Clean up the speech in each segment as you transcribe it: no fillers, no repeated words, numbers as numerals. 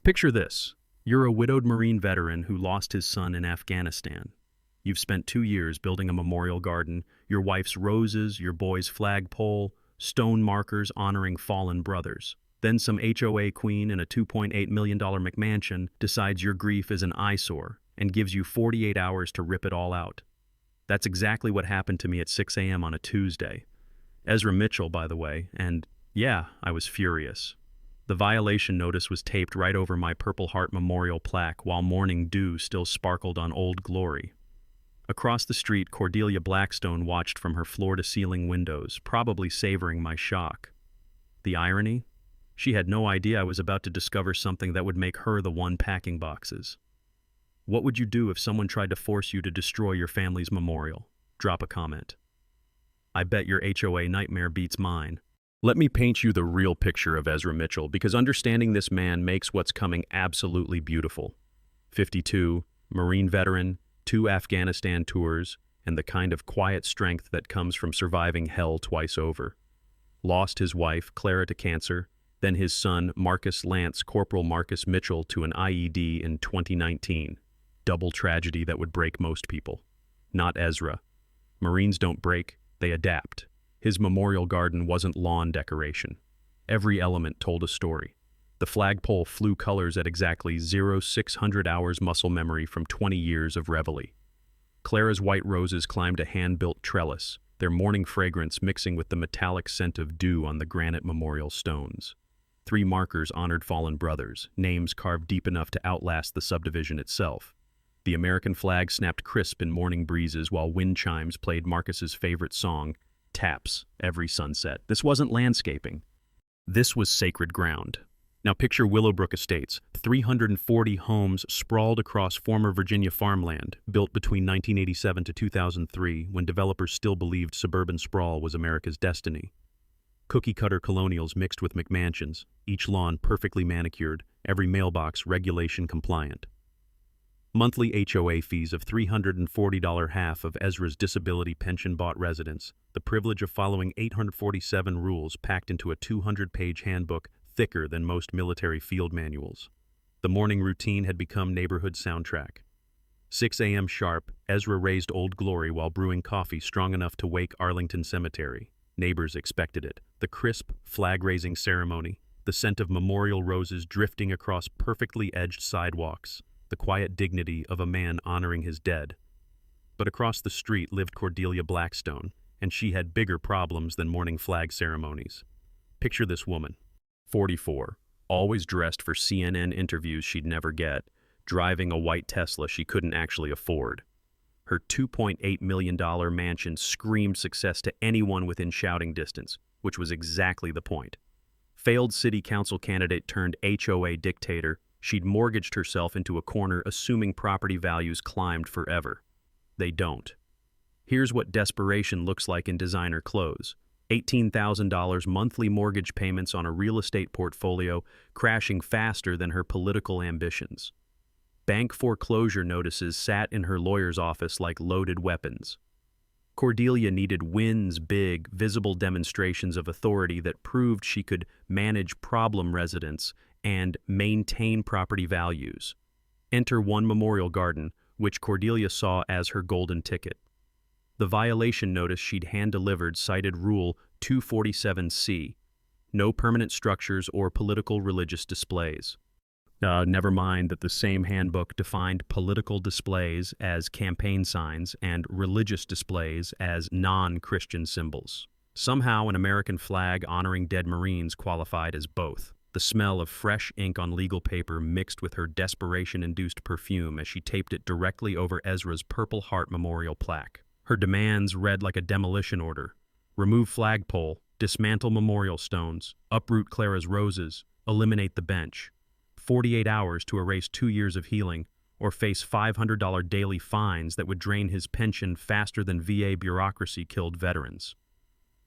Picture this. You're a widowed Marine veteran who lost his son in Afghanistan. You've spent 2 years building a memorial garden, your wife's roses, your boy's flagpole, stone markers honoring fallen brothers. Then some HOA queen in a $2.8 million McMansion decides your grief is an eyesore and gives you 48 hours to rip it all out. That's exactly what happened to me at 6 a.m. on a Tuesday. Ezra Mitchell, by the way, and yeah, I was furious. The violation notice was taped right over my Purple Heart memorial plaque while morning dew still sparkled on Old Glory. Across the street, Cordelia Blackstone watched from her floor-to-ceiling windows, probably savoring my shock. The irony? She had no idea I was about to discover something that would make her the one packing boxes. What would you do if someone tried to force you to destroy your family's memorial? Drop a comment. I bet your HOA nightmare beats mine. Let me paint you the real picture of Ezra Mitchell, because understanding this man makes what's coming absolutely beautiful. 52, Marine veteran, 2 Afghanistan tours, and the kind of quiet strength that comes from surviving hell twice over. Lost his wife, Clara, to cancer, then his son, Marcus Lance, Corporal Marcus Mitchell, to an IED in 2019. Double tragedy that would break most people. Not Ezra. Marines don't break, they adapt. His memorial garden wasn't lawn decoration. Every element told a story. The flagpole flew colors at exactly 0600 hours muscle memory from 20 years of reveille. Clara's white roses climbed a hand-built trellis, their morning fragrance mixing with the metallic scent of dew on the granite memorial stones. 3 markers honored fallen brothers, names carved deep enough to outlast the subdivision itself. The American flag snapped crisp in morning breezes while wind chimes played Marcus's favorite song, Taps, every sunset. This wasn't landscaping. This was sacred ground. Now picture Willowbrook Estates, 340 homes sprawled across former Virginia farmland, built between 1987 to 2003, when developers still believed suburban sprawl was America's destiny. Cookie-cutter colonials mixed with McMansions, each lawn perfectly manicured, every mailbox regulation compliant. Monthly HOA fees of $340 half of Ezra's disability pension-bought residence, the privilege of following 847 rules packed into a 200-page handbook thicker than most military field manuals. The morning routine had become neighborhood soundtrack. 6 a.m. sharp, Ezra raised Old Glory while brewing coffee strong enough to wake Arlington Cemetery. Neighbors expected it. The crisp, flag-raising ceremony, the scent of memorial roses drifting across perfectly edged sidewalks, the quiet dignity of a man honoring his dead. But across the street lived Cordelia Blackstone, and she had bigger problems than morning flag ceremonies. Picture this woman, 44, always dressed for CNN interviews she'd never get, driving a white Tesla she couldn't actually afford. Her $2.8 million mansion screamed success to anyone within shouting distance, which was exactly the point. Failed city council candidate turned HOA dictator, she'd mortgaged herself into a corner assuming property values climbed forever. They don't. Here's what desperation looks like in designer clothes. $18,000 monthly mortgage payments on a real estate portfolio crashing faster than her political ambitions. Bank foreclosure notices sat in her lawyer's office like loaded weapons. Cordelia needed wins, big, visible demonstrations of authority that proved she could manage problem residents and maintain property values. Enter one memorial garden, which Cordelia saw as her golden ticket. The violation notice she'd hand-delivered cited Rule 247C, no permanent structures or political religious displays. Never mind that the same handbook defined political displays as campaign signs and religious displays as non-Christian symbols. Somehow an American flag honoring dead Marines qualified as both. The smell of fresh ink on legal paper mixed with her desperation-induced perfume as she taped it directly over Ezra's Purple Heart memorial plaque. Her demands read like a demolition order. Remove flagpole, dismantle memorial stones, uproot Clara's roses, eliminate the bench. 48 hours to erase 2 years of healing, or face $500 daily fines that would drain his pension faster than VA bureaucracy killed veterans.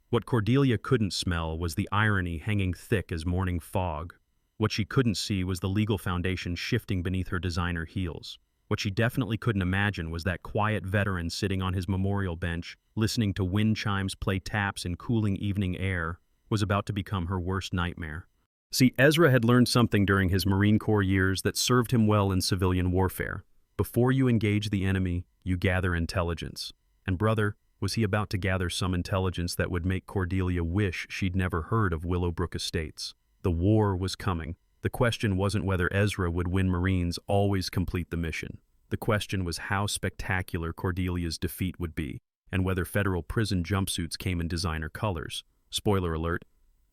What Cordelia couldn't smell was the irony hanging thick as morning fog. What she couldn't see was the legal foundation shifting beneath her designer heels. What she definitely couldn't imagine was that quiet veteran sitting on his memorial bench, listening to wind chimes play taps in cooling evening air, was about to become her worst nightmare. See, Ezra had learned something during his Marine Corps years that served him well in civilian warfare. Before you engage the enemy, you gather intelligence. And brother, was he about to gather some intelligence that would make Cordelia wish she'd never heard of Willowbrook Estates. The war was coming. The question wasn't whether Ezra would win Marines always complete the mission. The question was how spectacular Cordelia's defeat would be, and whether federal prison jumpsuits came in designer colors. Spoiler alert,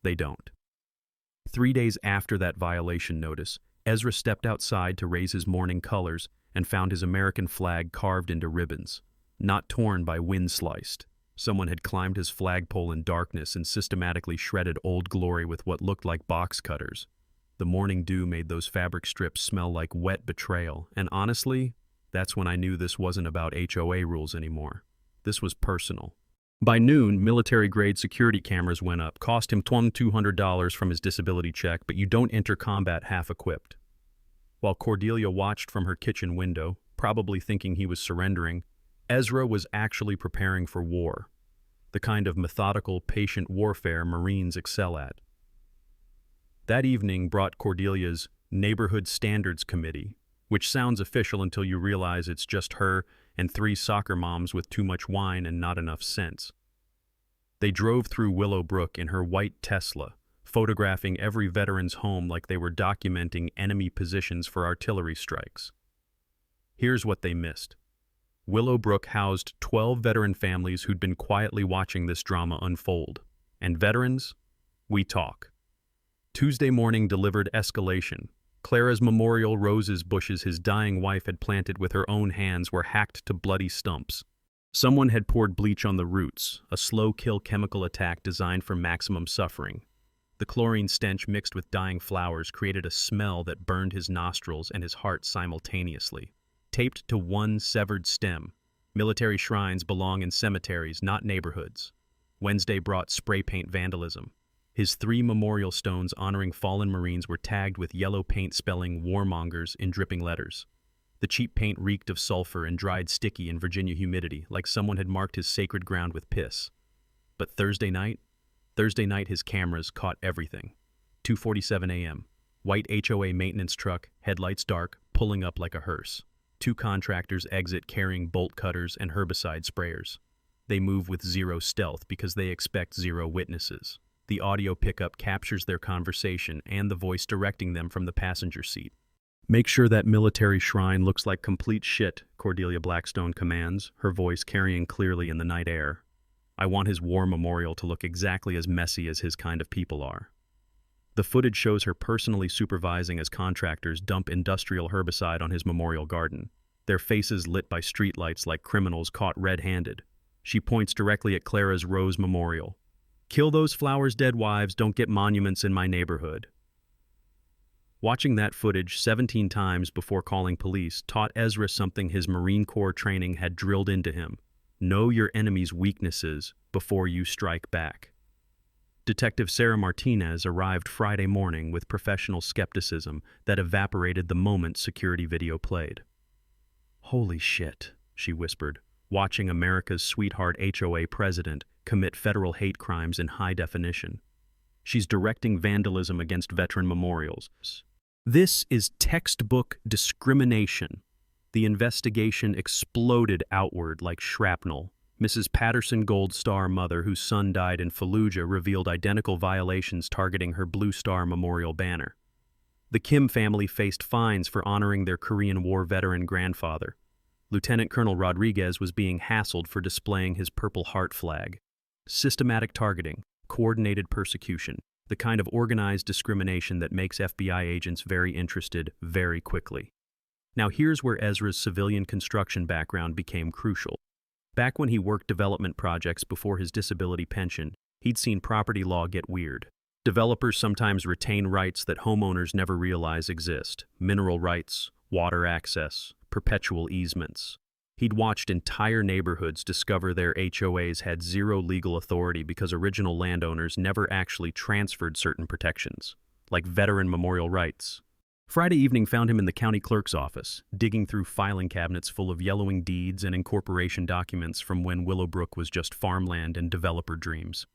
they don't. 3 days after that violation notice, Ezra stepped outside to raise his mourning colors and found his American flag carved into ribbons, not torn by wind-sliced. Someone had climbed his flagpole in darkness and systematically shredded Old Glory with what looked like box cutters. The morning dew made those fabric strips smell like wet betrayal, and honestly, that's when I knew this wasn't about HOA rules anymore. This was personal. By noon, military-grade security cameras went up, cost him $2,200 from his disability check, but you don't enter combat half-equipped. While Cordelia watched from her kitchen window, probably thinking he was surrendering, Ezra was actually preparing for war, the kind of methodical, patient warfare Marines excel at. That evening brought Cordelia's Neighborhood Standards Committee, which sounds official until you realize it's just her and 3 soccer moms with too much wine and not enough sense. They drove through Willowbrook in her white Tesla, photographing every veteran's home like they were documenting enemy positions for artillery strikes. Here's what they missed. Willowbrook housed 12 veteran families who'd been quietly watching this drama unfold. And veterans, we talk. Tuesday morning delivered Escalation. Clara's memorial roses bushes his dying wife had planted with her own hands were hacked to bloody stumps. Someone had poured bleach on the roots, a slow-kill chemical attack designed for maximum suffering. The chlorine stench mixed with dying flowers created a smell that burned his nostrils and his heart simultaneously. Taped to one severed stem, military shrines belong in cemeteries, not neighborhoods. Wednesday brought spray paint vandalism. His 3 memorial stones honoring fallen Marines were tagged with yellow paint spelling warmongers in dripping letters. The cheap paint reeked of sulfur and dried sticky in Virginia humidity, like someone had marked his sacred ground with piss. But Thursday night his cameras caught everything. 2:47 a.m. White HOA maintenance truck, headlights dark, pulling up like a hearse. 2 contractors exit carrying bolt cutters and herbicide sprayers. They move with zero stealth because they expect 0 witnesses. The audio pickup captures their conversation and the voice directing them from the passenger seat. Make sure that military shrine looks like complete shit, Cordelia Blackstone commands, her voice carrying clearly in the night air. I want his war memorial to look exactly as messy as his kind of people are. The footage shows her personally supervising as contractors dump industrial herbicide on his memorial garden, their faces lit by streetlights like criminals caught red-handed. She points directly at Clara's Rose Memorial. Kill those flowers' dead wives, don't get monuments in my neighborhood. Watching that footage 17 times before calling police taught Ezra something his Marine Corps training had drilled into him. Know your enemy's weaknesses before you strike back. Detective Sarah Martinez arrived Friday morning with professional skepticism that evaporated the moment security video played. Holy shit, she whispered, watching America's sweetheart HOA president commit federal hate crimes in high definition. She's directing vandalism against veteran memorials. This is textbook discrimination. The investigation exploded outward like shrapnel. Mrs. Patterson Gold Star mother, whose son died in Fallujah, revealed identical violations targeting her Blue Star Memorial banner. The Kim family faced fines for honoring their Korean War veteran grandfather. Lieutenant Colonel Rodriguez was being hassled for displaying his Purple Heart flag. Systematic targeting, coordinated persecution, the kind of organized discrimination that makes FBI agents very interested very quickly. Now here's where Ezra's civilian construction background became crucial. Back when he worked development projects before his disability pension, he'd seen property law get weird. Developers sometimes retain rights that homeowners never realize exist. Mineral rights, water access, perpetual easements. He'd watched entire neighborhoods discover their HOAs had 0 legal authority because original landowners never actually transferred certain protections, like veteran memorial rights. Friday evening found him in the county clerk's office, digging through filing cabinets full of yellowing deeds and incorporation documents from when Willowbrook was just farmland and developer dreams.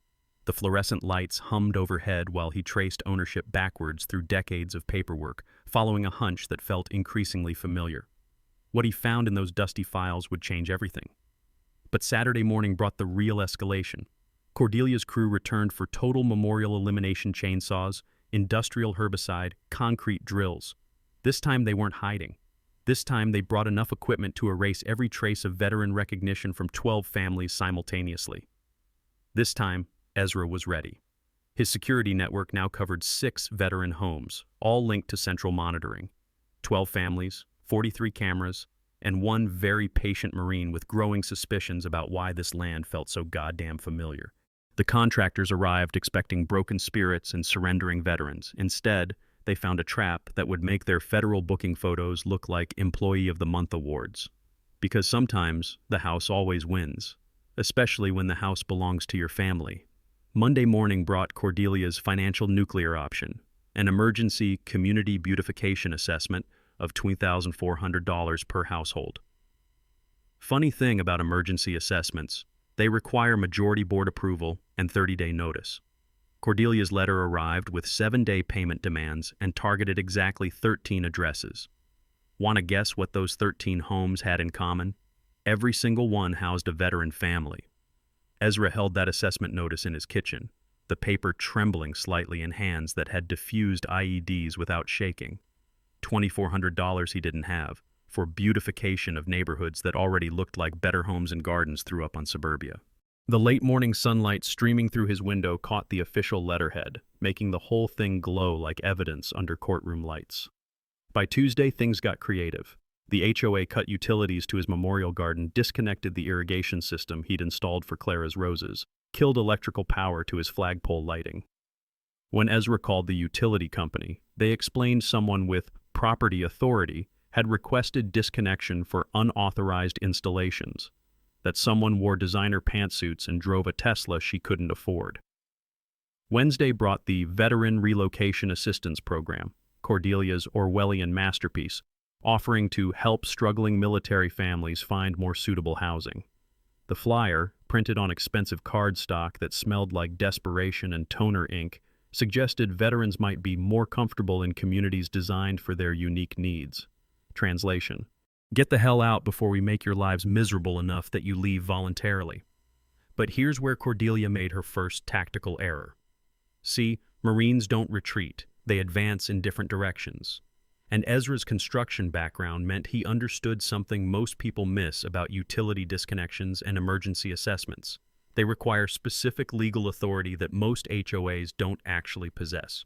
The fluorescent lights hummed overhead while he traced ownership backwards through decades of paperwork, following a hunch that felt increasingly familiar. What he found in those dusty files would change everything. But Saturday morning brought the real escalation. Cordelia's crew returned for total memorial elimination chainsaws, industrial herbicide, concrete drills. This time they weren't hiding. This time they brought enough equipment to erase every trace of veteran recognition from 12 families simultaneously. This time, Ezra was ready. His security network now covered 6 veteran homes, all linked to central monitoring. 12 families, 43 cameras, and one very patient Marine with growing suspicions about why this land felt so goddamn familiar. The contractors arrived expecting broken spirits and surrendering veterans. Instead, they found a trap that would make their federal booking photos look like Employee of the Month awards. Because sometimes the house always wins, especially when the house belongs to your family. Monday morning brought Cordelia's financial nuclear option, an emergency community beautification assessment of $2,400 per household. Funny thing about emergency assessments, they require majority board approval and 30-day notice. Cordelia's letter arrived with 7-day payment demands and targeted exactly 13 addresses. Want to guess what those 13 homes had in common? Every single one housed a veteran family. Ezra held that assessment notice in his kitchen, the paper trembling slightly in hands that had diffused IEDs without shaking. $2,400 he didn't have, for beautification of neighborhoods that already looked like better homes and gardens threw up on suburbia. The late morning sunlight streaming through his window caught the official letterhead, making the whole thing glow like evidence under courtroom lights. By Tuesday, things got creative. The HOA cut utilities to his memorial garden, disconnected the irrigation system he'd installed for Clara's roses, killed electrical power to his flagpole lighting. When Ezra called the utility company, they explained someone with property authority had requested disconnection for unauthorized installations, that someone wore designer pantsuits and drove a Tesla she couldn't afford. Wednesday brought the Veteran Relocation Assistance Program, Cordelia's Orwellian masterpiece, offering to help struggling military families find more suitable housing. The flyer, printed on expensive cardstock that smelled like desperation and toner ink, suggested veterans might be more comfortable in communities designed for their unique needs. Translation: get the hell out before we make your lives miserable enough that you leave voluntarily. But here's where Cordelia made her first tactical error. See, Marines don't retreat, they advance in different directions. And Ezra's construction background meant he understood something most people miss about utility disconnections and emergency assessments. They require specific legal authority that most HOAs don't actually possess.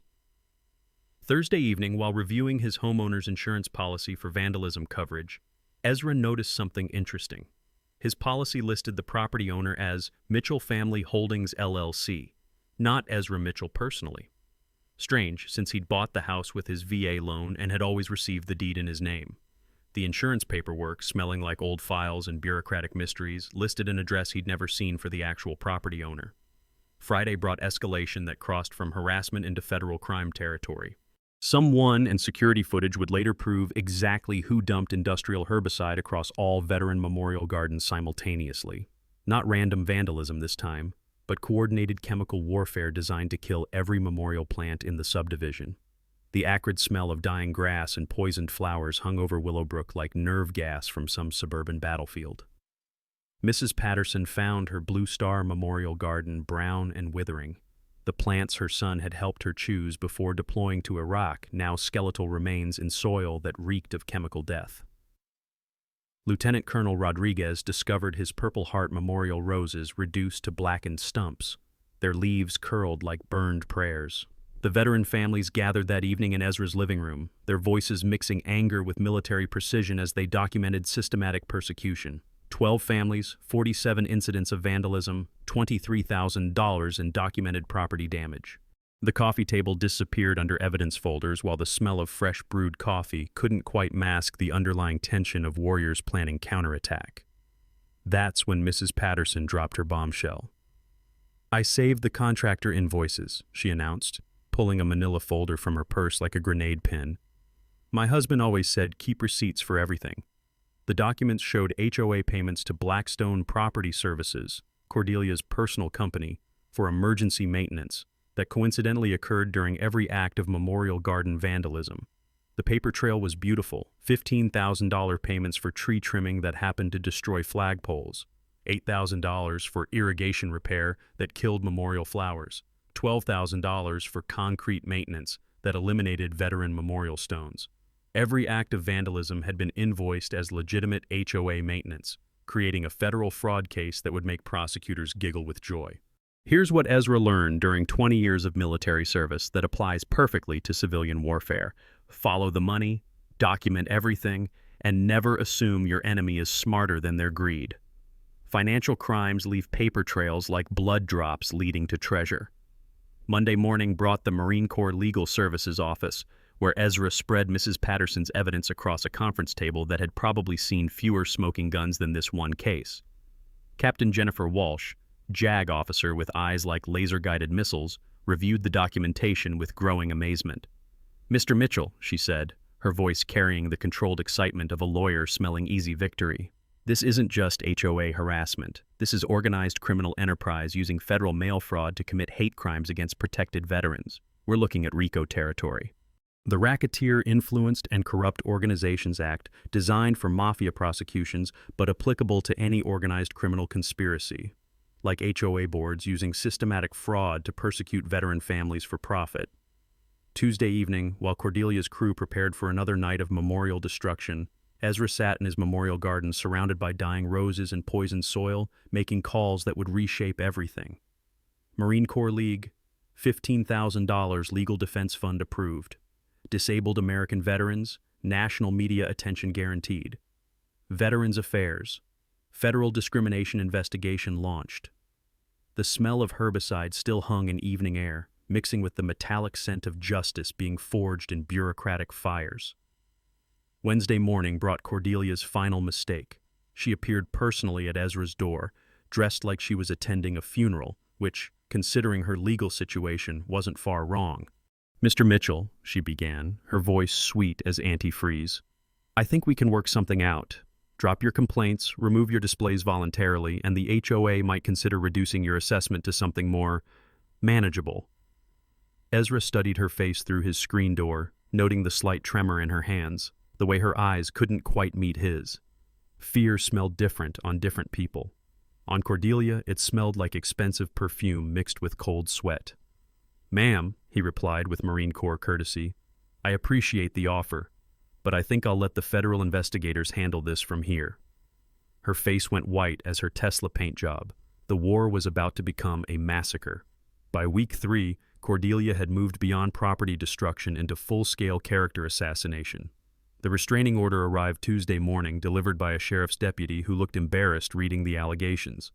Thursday evening, while reviewing his homeowner's insurance policy for vandalism coverage, Ezra noticed something interesting. His policy listed the property owner as Mitchell Family Holdings LLC, not Ezra Mitchell personally. Strange, since he'd bought the house with his VA loan and had always received the deed in his name. The insurance paperwork, smelling like old files and bureaucratic mysteries, listed an address he'd never seen for the actual property owner. Friday brought escalation that crossed from harassment into federal crime territory. Someone and security footage would later prove exactly who dumped industrial herbicide across all veteran memorial gardens simultaneously. Not random vandalism this time, but coordinated chemical warfare designed to kill every memorial plant in the subdivision. The acrid smell of dying grass and poisoned flowers hung over Willowbrook like nerve gas from some suburban battlefield. Mrs. Patterson found her Blue Star Memorial Garden brown and withering. The plants her son had helped her choose before deploying to Iraq, now skeletal remains in soil that reeked of chemical death. Lieutenant Colonel Rodriguez discovered his Purple Heart Memorial roses reduced to blackened stumps, their leaves curled like burned prayers. The veteran families gathered that evening in Ezra's living room, their voices mixing anger with military precision as they documented systematic persecution. 12 families, 47 incidents of vandalism, $23,000 in documented property damage. The coffee table disappeared under evidence folders while the smell of fresh brewed coffee couldn't quite mask the underlying tension of warriors planning counterattack. That's when Mrs. Patterson dropped her bombshell. "I saved the contractor invoices," she announced, pulling a manila folder from her purse like a grenade pin. "My husband always said keep receipts for everything." The documents showed HOA payments to Blackstone Property Services, Cordelia's personal company, for emergency maintenance that coincidentally occurred during every act of Memorial Garden vandalism. The paper trail was beautiful: $15,000 payments for tree trimming that happened to destroy flagpoles, $8,000 for irrigation repair that killed memorial flowers, $12,000 for concrete maintenance that eliminated veteran memorial stones. Every act of vandalism had been invoiced as legitimate HOA maintenance, creating a federal fraud case that would make prosecutors giggle with joy. Here's what Ezra learned during 20 years of military service that applies perfectly to civilian warfare. Follow the money, document everything, and never assume your enemy is smarter than their greed. Financial crimes leave paper trails like blood drops leading to treasure. Monday morning brought the Marine Corps Legal Services office, where Ezra spread Mrs. Patterson's evidence across a conference table that had probably seen fewer smoking guns than this one case. Captain Jennifer Walsh, JAG officer with eyes like laser-guided missiles, reviewed the documentation with growing amazement. "Mr. Mitchell," she said, her voice carrying the controlled excitement of a lawyer smelling easy victory, "this isn't just HOA harassment. This is organized criminal enterprise using federal mail fraud to commit hate crimes against protected veterans. We're looking at RICO territory." The Racketeer Influenced and Corrupt Organizations Act, designed for mafia prosecutions but applicable to any organized criminal conspiracy, like HOA boards using systematic fraud to persecute veteran families for profit. Tuesday evening, while Cordelia's crew prepared for another night of memorial destruction, Ezra sat in his memorial garden surrounded by dying roses and poisoned soil, making calls that would reshape everything. Marine Corps League, $15,000 legal defense fund approved. Disabled American veterans, national media attention guaranteed. Veterans Affairs, federal discrimination investigation launched. The smell of herbicide still hung in evening air, mixing with the metallic scent of justice being forged in bureaucratic fires. Wednesday morning brought Cordelia's final mistake. She appeared personally at Ezra's door, dressed like she was attending a funeral, which, considering her legal situation, wasn't far wrong. "Mr. Mitchell," she began, her voice sweet as antifreeze, "I think we can work something out. Drop your complaints, remove your displays voluntarily, and the HOA might consider reducing your assessment to something more manageable." Ezra studied her face through his screen door, noting the slight tremor in her hands, the way her eyes couldn't quite meet his. Fear smelled different on different people. On Cordelia, it smelled like expensive perfume mixed with cold sweat. "Ma'am," he replied with Marine Corps courtesy, "I appreciate the offer, but I think I'll let the federal investigators handle this from here." Her face went white as her Tesla paint job. The war was about to become a massacre. By week 3, Cordelia had moved beyond property destruction into full-scale character assassination. The restraining order arrived Tuesday morning, delivered by a sheriff's deputy who looked embarrassed reading the allegations.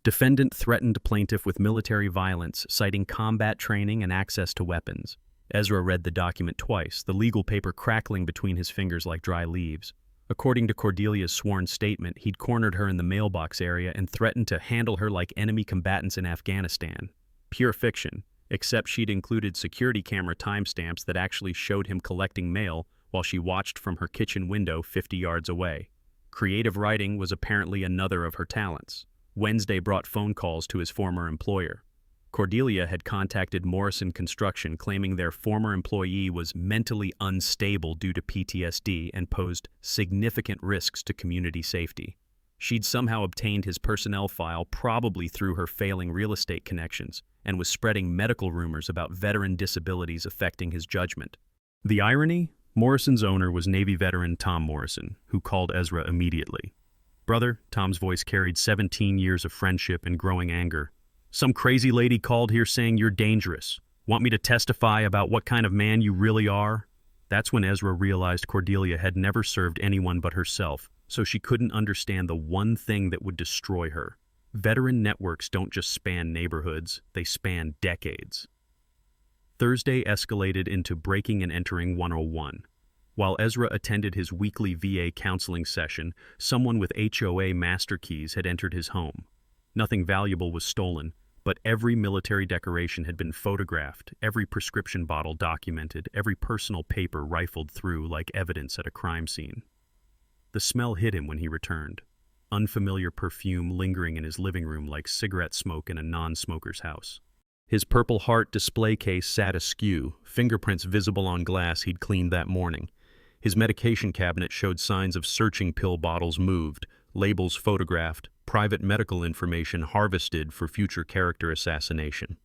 Defendant threatened plaintiff with military violence, citing combat training and access to weapons. Ezra read the document twice, the legal paper crackling between his fingers like dry leaves. According to Cordelia's sworn statement, he'd cornered her in the mailbox area and threatened to handle her like enemy combatants in Afghanistan. Pure fiction, except she'd included security camera timestamps that actually showed him collecting mail while she watched from her kitchen window 50 yards away. Creative writing was apparently another of her talents. Wednesday brought phone calls to his former employer. Cordelia had contacted Morrison Construction, claiming their former employee was mentally unstable due to PTSD and posed significant risks to community safety. She'd somehow obtained his personnel file, probably through her failing real estate connections, and was spreading medical rumors about veteran disabilities affecting his judgment. The irony? Morrison's owner was Navy veteran Tom Morrison, who called Ezra immediately. "Brother," Tom's voice carried 17 years of friendship and growing anger. "Some crazy lady called here saying you're dangerous. Want me to testify about what kind of man you really are?" That's when Ezra realized Cordelia had never served anyone but herself, so she couldn't understand the one thing that would destroy her. Veteran networks don't just span neighborhoods, they span decades. Thursday escalated into breaking and entering 101. While Ezra attended his weekly VA counseling session, someone with HOA master keys had entered his home. Nothing valuable was stolen, but every military decoration had been photographed, every prescription bottle documented, every personal paper rifled through like evidence at a crime scene. The smell hit him when he returned. unfamiliar perfume lingering in his living room like cigarette smoke in a non-smoker's house. His Purple Heart display case sat askew, fingerprints visible on glass he'd cleaned that morning. His medication cabinet showed signs of searching pill bottles moved, labels photographed, private medical information harvested for future character assassination.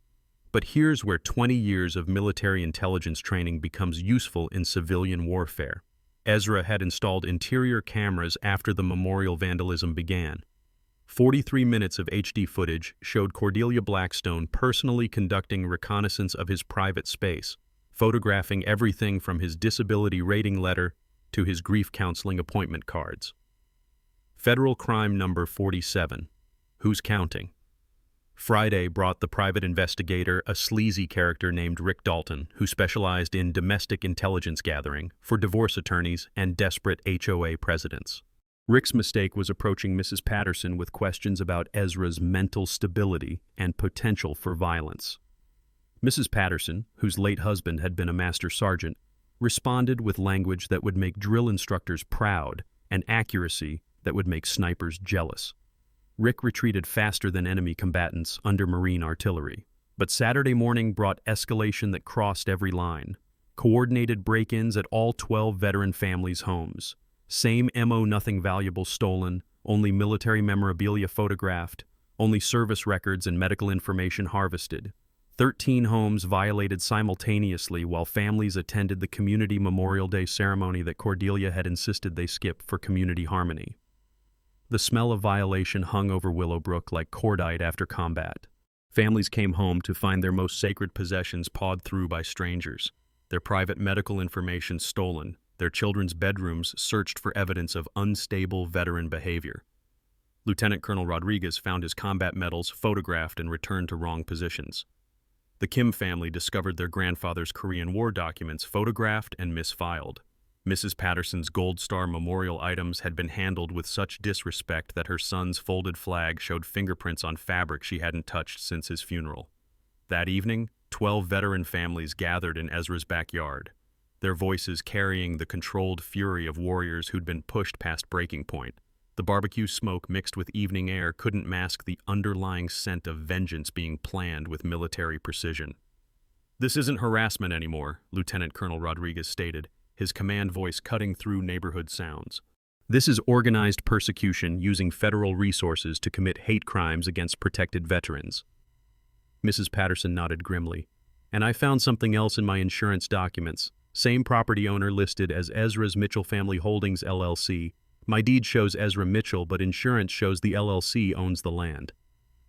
But here's where 20 years of military intelligence training becomes useful in civilian warfare. Ezra had installed interior cameras after the memorial vandalism began. 43 minutes of HD footage showed Cordelia Blackstone personally conducting reconnaissance of his private space, photographing everything from his disability rating letter to his grief counseling appointment cards. Federal crime number 47. Who's counting? Friday brought the private investigator a sleazy character named Rick Dalton, who specialized in domestic intelligence gathering for divorce attorneys and desperate HOA presidents. Rick's mistake was approaching Mrs. Patterson with questions about Ezra's mental stability and potential for violence. Mrs. Patterson, whose late husband had been a master sergeant, responded with language that would make drill instructors proud and accuracy that would make snipers jealous. Rick retreated faster than enemy combatants under Marine artillery. But Saturday morning brought escalation that crossed every line. Coordinated break-ins at all 12 veteran families' homes. Same MO, nothing valuable stolen, only military memorabilia photographed, only service records and medical information harvested. 13 homes violated simultaneously while families attended the community Memorial Day ceremony that Cordelia had insisted they skip for community harmony. The smell of violation hung over Willowbrook like cordite after combat. Families came home to find their most sacred possessions pawed through by strangers, their private medical information stolen, their children's bedrooms searched for evidence of unstable veteran behavior. Lieutenant Colonel Rodriguez found his combat medals photographed and returned to wrong positions. The Kim family discovered their grandfather's Korean War documents photographed and misfiled. Mrs. Patterson's Gold Star memorial items had been handled with such disrespect that her son's folded flag showed fingerprints on fabric she hadn't touched since his funeral. That evening, 12 veteran families gathered in Ezra's backyard, their voices carrying the controlled fury of warriors who'd been pushed past breaking point. The barbecue smoke mixed with evening air couldn't mask the underlying scent of vengeance being planned with military precision. "This isn't harassment anymore," Lieutenant Colonel Rodriguez stated, his command voice cutting through neighborhood sounds. "This is organized persecution using federal resources to commit hate crimes against protected veterans." Mrs. Patterson nodded grimly. "And I found something else in my insurance documents. Same property owner listed as Ezra's Mitchell Family Holdings, LLC. My deed shows Ezra Mitchell, but insurance shows the LLC owns the land."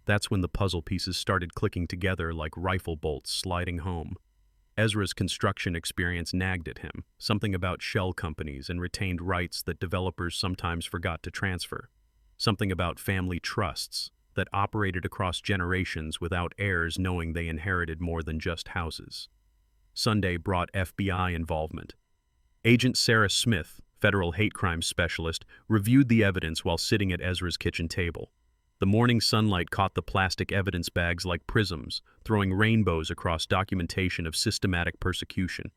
That's when the puzzle pieces started clicking together like rifle bolts sliding home. Ezra's construction experience nagged at him, something about shell companies and retained rights that developers sometimes forgot to transfer. Something about family trusts that operated across generations without heirs knowing they inherited more than just houses. Sunday brought FBI involvement. Agent Sarah Smith, federal hate crime specialist, reviewed the evidence while sitting at Ezra's kitchen table. The morning sunlight caught the plastic evidence bags like prisms, throwing rainbows across documentation of systematic persecution.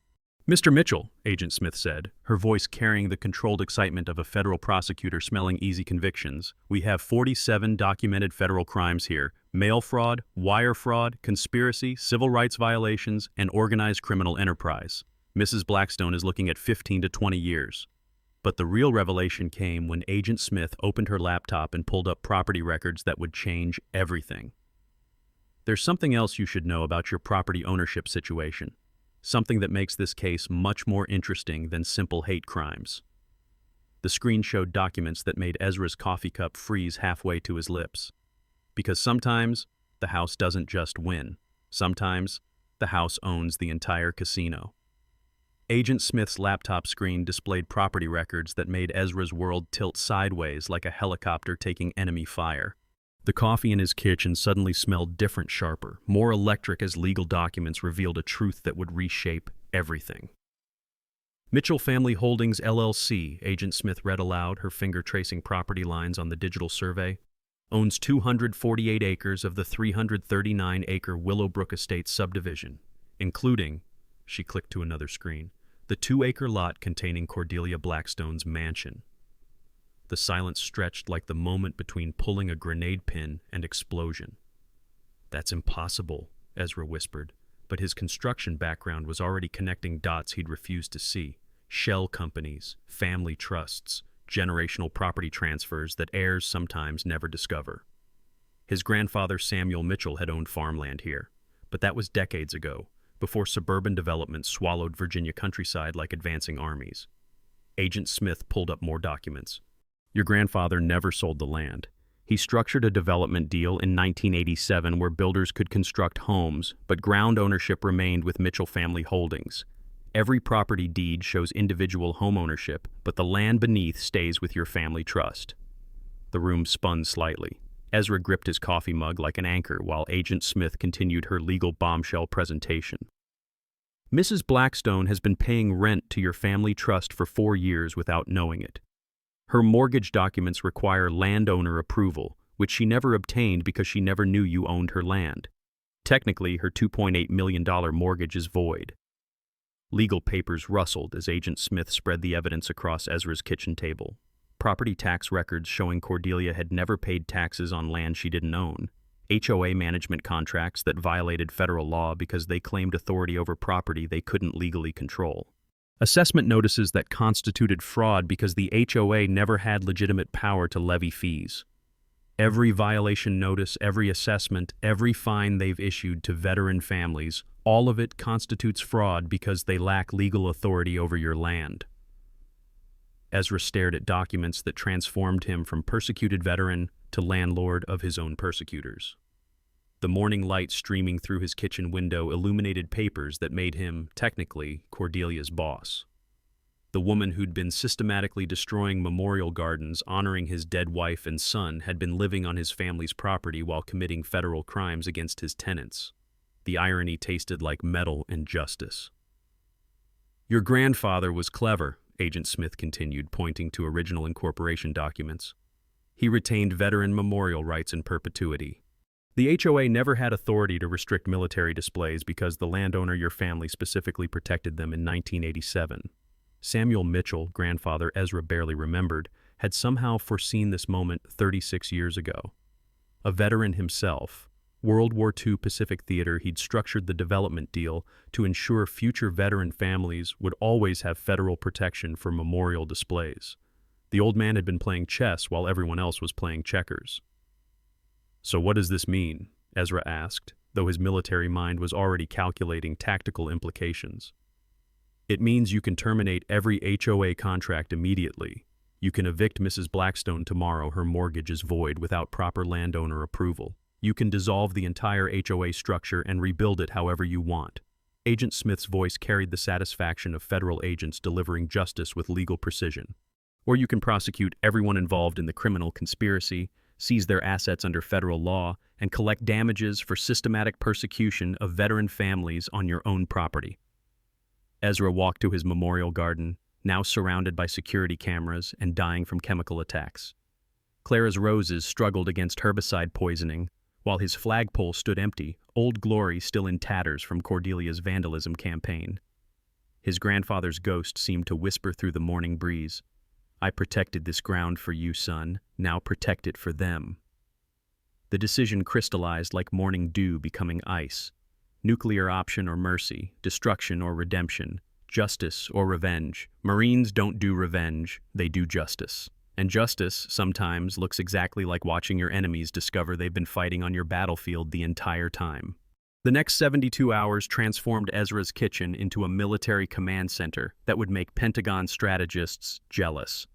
"Mr. Mitchell," Agent Smith said, her voice carrying the controlled excitement of a federal prosecutor smelling easy convictions, "we have 47 documented federal crimes here: mail fraud, wire fraud, conspiracy, civil rights violations, and organized criminal enterprise. Mrs. Blackstone is looking at 15 to 20 years. But the real revelation came when Agent Smith opened her laptop and pulled up property records that would change everything. "There's something else you should know about your property ownership situation. Something that makes this case much more interesting than simple hate crimes." The screen showed documents that made Ezra's coffee cup freeze halfway to his lips. Because sometimes, the house doesn't just win. Sometimes, the house owns the entire casino. Agent Smith's laptop screen displayed property records that made Ezra's world tilt sideways like a helicopter taking enemy fire. The coffee in his kitchen suddenly smelled different, sharper, more electric as legal documents revealed a truth that would reshape everything. "Mitchell Family Holdings, LLC," Agent Smith read aloud, her finger tracing property lines on the digital survey, "owns 248 acres of the 339-acre Willowbrook Estates subdivision, including," she clicked to another screen, "the 2-acre lot containing Cordelia Blackstone's mansion." The silence stretched like the moment between pulling a grenade pin and explosion. "That's impossible," Ezra whispered, but his construction background was already connecting dots he'd refused to see. Shell companies, family trusts, generational property transfers that heirs sometimes never discover. His grandfather Samuel Mitchell had owned farmland here, but that was decades ago, before suburban development swallowed Virginia countryside like advancing armies. Agent Smith pulled up more documents. "Your grandfather never sold the land. He structured a development deal in 1987 where builders could construct homes, but ground ownership remained with Mitchell Family Holdings. Every property deed shows individual homeownership, but the land beneath stays with your family trust." The room spun slightly. Ezra gripped his coffee mug like an anchor while Agent Smith continued her legal bombshell presentation. "Mrs. Blackstone has been paying rent to your family trust for 4 years without knowing it. Her mortgage documents require landowner approval, which she never obtained because she never knew you owned her land. Technically, her $2.8 million mortgage is void." Legal papers rustled as Agent Smith spread the evidence across Ezra's kitchen table. Property tax records showing Cordelia had never paid taxes on land she didn't own. HOA management contracts that violated federal law because they claimed authority over property they couldn't legally control. Assessment notices that constituted fraud because the HOA never had legitimate power to levy fees. Every violation notice, every assessment, every fine they've issued to veteran families, all of it constitutes fraud because they lack legal authority over your land. Ezra stared at documents that transformed him from persecuted veteran to landlord of his own persecutors. The morning light streaming through his kitchen window illuminated papers that made him, technically, Cordelia's boss. The woman who'd been systematically destroying memorial gardens honoring his dead wife and son had been living on his family's property while committing federal crimes against his tenants. The irony tasted like metal and justice. "Your grandfather was clever," Agent Smith continued, pointing to original incorporation documents. "He retained veteran memorial rights in perpetuity. The HOA never had authority to restrict military displays because the landowner your family specifically protected them in 1987. Samuel Mitchell, grandfather Ezra barely remembered, had somehow foreseen this moment 36 years ago. A veteran himself, World War II Pacific Theater, he'd structured the development deal to ensure future veteran families would always have federal protection for memorial displays. The old man had been playing chess while everyone else was playing checkers. "So what does this mean?" Ezra asked, though his military mind was already calculating tactical implications. "It means you can terminate every HOA contract immediately. You can evict Mrs. Blackstone tomorrow. Her mortgage is void without proper landowner approval. You can dissolve the entire HOA structure and rebuild it however you want." Agent Smith's voice carried the satisfaction of federal agents delivering justice with legal precision. "Or you can prosecute everyone involved in the criminal conspiracy, seize their assets under federal law, and collect damages for systematic persecution of veteran families on your own property." Ezra walked to his memorial garden, now surrounded by security cameras and dying from chemical attacks. Clara's roses struggled against herbicide poisoning, while his flagpole stood empty, Old Glory still in tatters from Cordelia's vandalism campaign. His grandfather's ghost seemed to whisper through the morning breeze, "I protected this ground for you, son. Now protect it for them." The decision crystallized like morning dew becoming ice. Nuclear option or mercy, destruction or redemption, justice or revenge. Marines don't do revenge, they do justice. And justice sometimes looks exactly like watching your enemies discover they've been fighting on your battlefield the entire time. The next 72 hours transformed Ezra's kitchen into a military command center that would make Pentagon strategists jealous.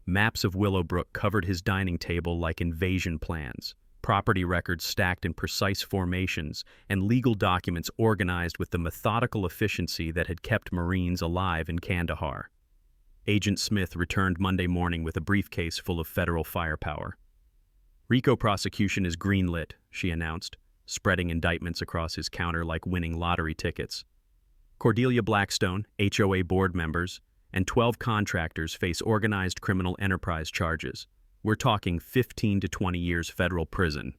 Maps of Willowbrook covered his dining table like invasion plans, property records stacked in precise formations, and legal documents organized with the methodical efficiency that had kept Marines alive in Kandahar. Agent Smith returned Monday morning with a briefcase full of federal firepower. "RICO prosecution is greenlit," she announced, spreading indictments across his counter like winning lottery tickets. Cordelia Blackstone, HOA board members, and 12 contractors face organized criminal enterprise charges. We're talking 15 to 20 years federal prison.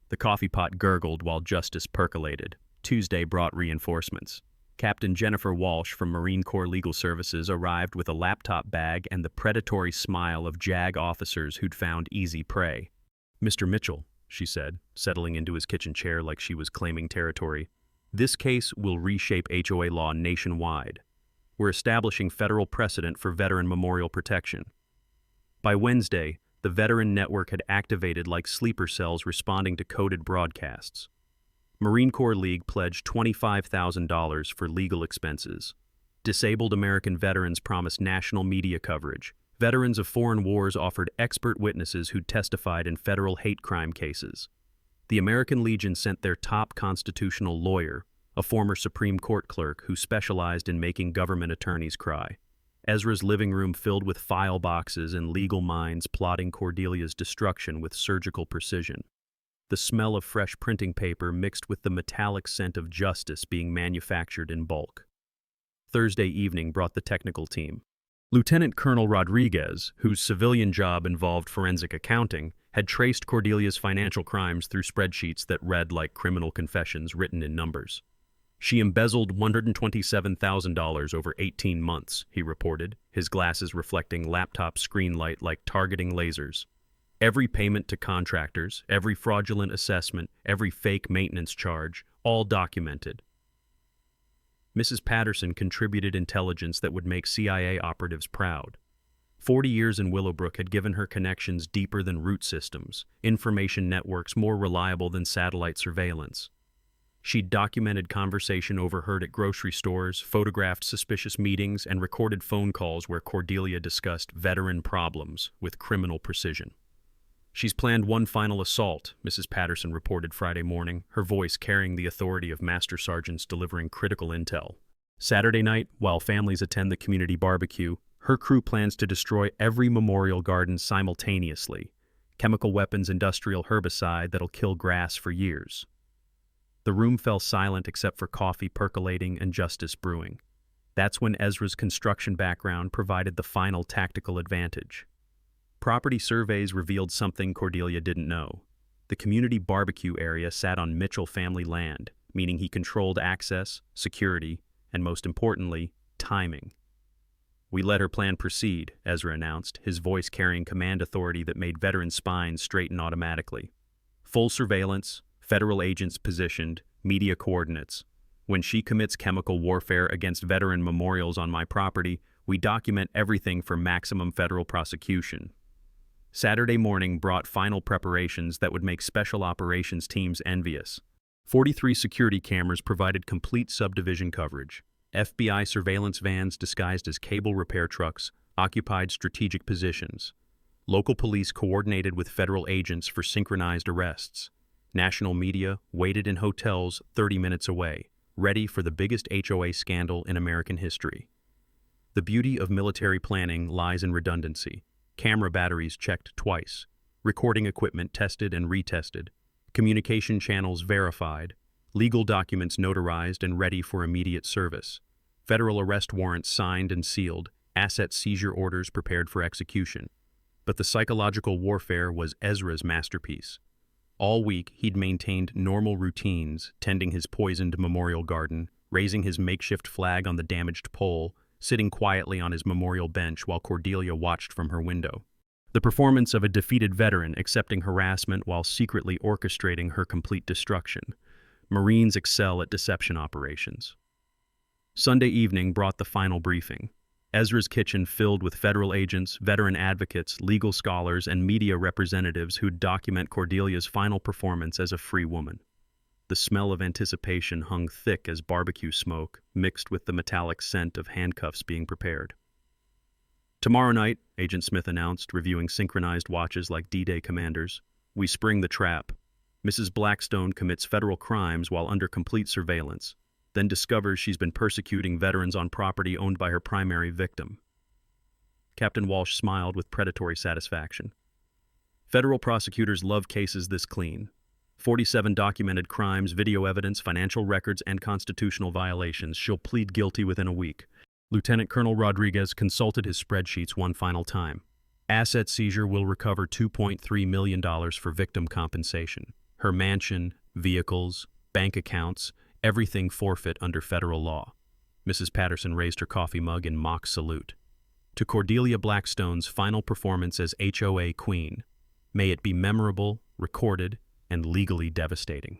The coffee pot gurgled while justice percolated. Tuesday brought reinforcements. Captain Jennifer Walsh from Marine Corps Legal Services arrived with a laptop bag and the predatory smile of JAG officers who'd found easy prey. "Mr. Mitchell," she said, settling into his kitchen chair like she was claiming territory, "this case will reshape HOA law nationwide. We're establishing federal precedent for veteran memorial protection." By Wednesday, the veteran network had activated like sleeper cells responding to coded broadcasts. Marine Corps League pledged $25,000 for legal expenses. Disabled American veterans promised national media coverage. Veterans of foreign wars offered expert witnesses who testified in federal hate crime cases. The American Legion sent their top constitutional lawyer, a former Supreme Court clerk who specialized in making government attorneys cry. Ezra's living room filled with file boxes and legal minds plotting Cordelia's destruction with surgical precision. The smell of fresh printing paper mixed with the metallic scent of justice being manufactured in bulk. Thursday evening brought the technical team. Lieutenant Colonel Rodriguez, whose civilian job involved forensic accounting, had traced Cordelia's financial crimes through spreadsheets that read like criminal confessions written in numbers. "She embezzled $127,000 over 18 months, he reported, his glasses reflecting laptop screen light like targeting lasers. Every payment to contractors, every fraudulent assessment, every fake maintenance charge, all documented." Mrs. Patterson contributed intelligence that would make CIA operatives proud. 40 years in Willowbrook had given her connections deeper than root systems, information networks more reliable than satellite surveillance. She'd documented conversation overheard at grocery stores, photographed suspicious meetings, and recorded phone calls where Cordelia discussed veteran problems with criminal precision. "She's planned one final assault," Mrs. Patterson reported Friday morning, her voice carrying the authority of master sergeants delivering critical intel. "Saturday night, while families attend the community barbecue, her crew plans to destroy every memorial garden simultaneously. Chemical weapons, industrial herbicide that'll kill grass for years." The room fell silent except for coffee percolating and justice brewing. That's when Ezra's construction background provided the final tactical advantage. Property surveys revealed something Cordelia didn't know. The community barbecue area sat on Mitchell family land, meaning he controlled access, security, and most importantly, timing. "We let her plan proceed," Ezra announced, his voice carrying command authority that made veteran spines straighten automatically. "Full surveillance, federal agents positioned, media coordinates. When she commits chemical warfare against veteran memorials on my property, we document everything for maximum federal prosecution." Saturday morning brought final preparations that would make special operations teams envious. 43 security cameras provided complete subdivision coverage. FBI surveillance vans disguised as cable repair trucks occupied strategic positions. Local police coordinated with federal agents for synchronized arrests. National media waited in hotels 30 minutes away, ready for the biggest HOA scandal in American history. The beauty of military planning lies in redundancy. Camera batteries checked twice, recording equipment tested and retested, communication channels verified, legal documents notarized and ready for immediate service, federal arrest warrants signed and sealed, asset seizure orders prepared for execution. But the psychological warfare was Ezra's masterpiece. All week, he'd maintained normal routines, tending his poisoned memorial garden, raising his makeshift flag on the damaged pole, sitting quietly on his memorial bench while Cordelia watched from her window. The performance of a defeated veteran accepting harassment while secretly orchestrating her complete destruction. Marines excel at deception operations. Sunday evening brought the final briefing. Ezra's kitchen filled with federal agents, veteran advocates, legal scholars, and media representatives who'd document Cordelia's final performance as a free woman. The smell of anticipation hung thick as barbecue smoke, mixed with the metallic scent of handcuffs being prepared. "Tomorrow night," Agent Smith announced, reviewing synchronized watches like D-Day commanders, "we spring the trap. Mrs. Blackstone commits federal crimes while under complete surveillance, then discovers she's been persecuting veterans on property owned by her primary victim." Captain Walsh smiled with predatory satisfaction. "Federal prosecutors love cases this clean. 47 documented crimes, video evidence, financial records, and constitutional violations. She'll plead guilty within a week." Lieutenant Colonel Rodriguez consulted his spreadsheets one final time. "Asset seizure will recover $2.3 million for victim compensation. Her mansion, vehicles, bank accounts, everything forfeit under federal law. Mrs. Patterson raised her coffee mug in mock salute. To Cordelia Blackstone's final performance as HOA Queen, may it be memorable, recorded, and legally devastating.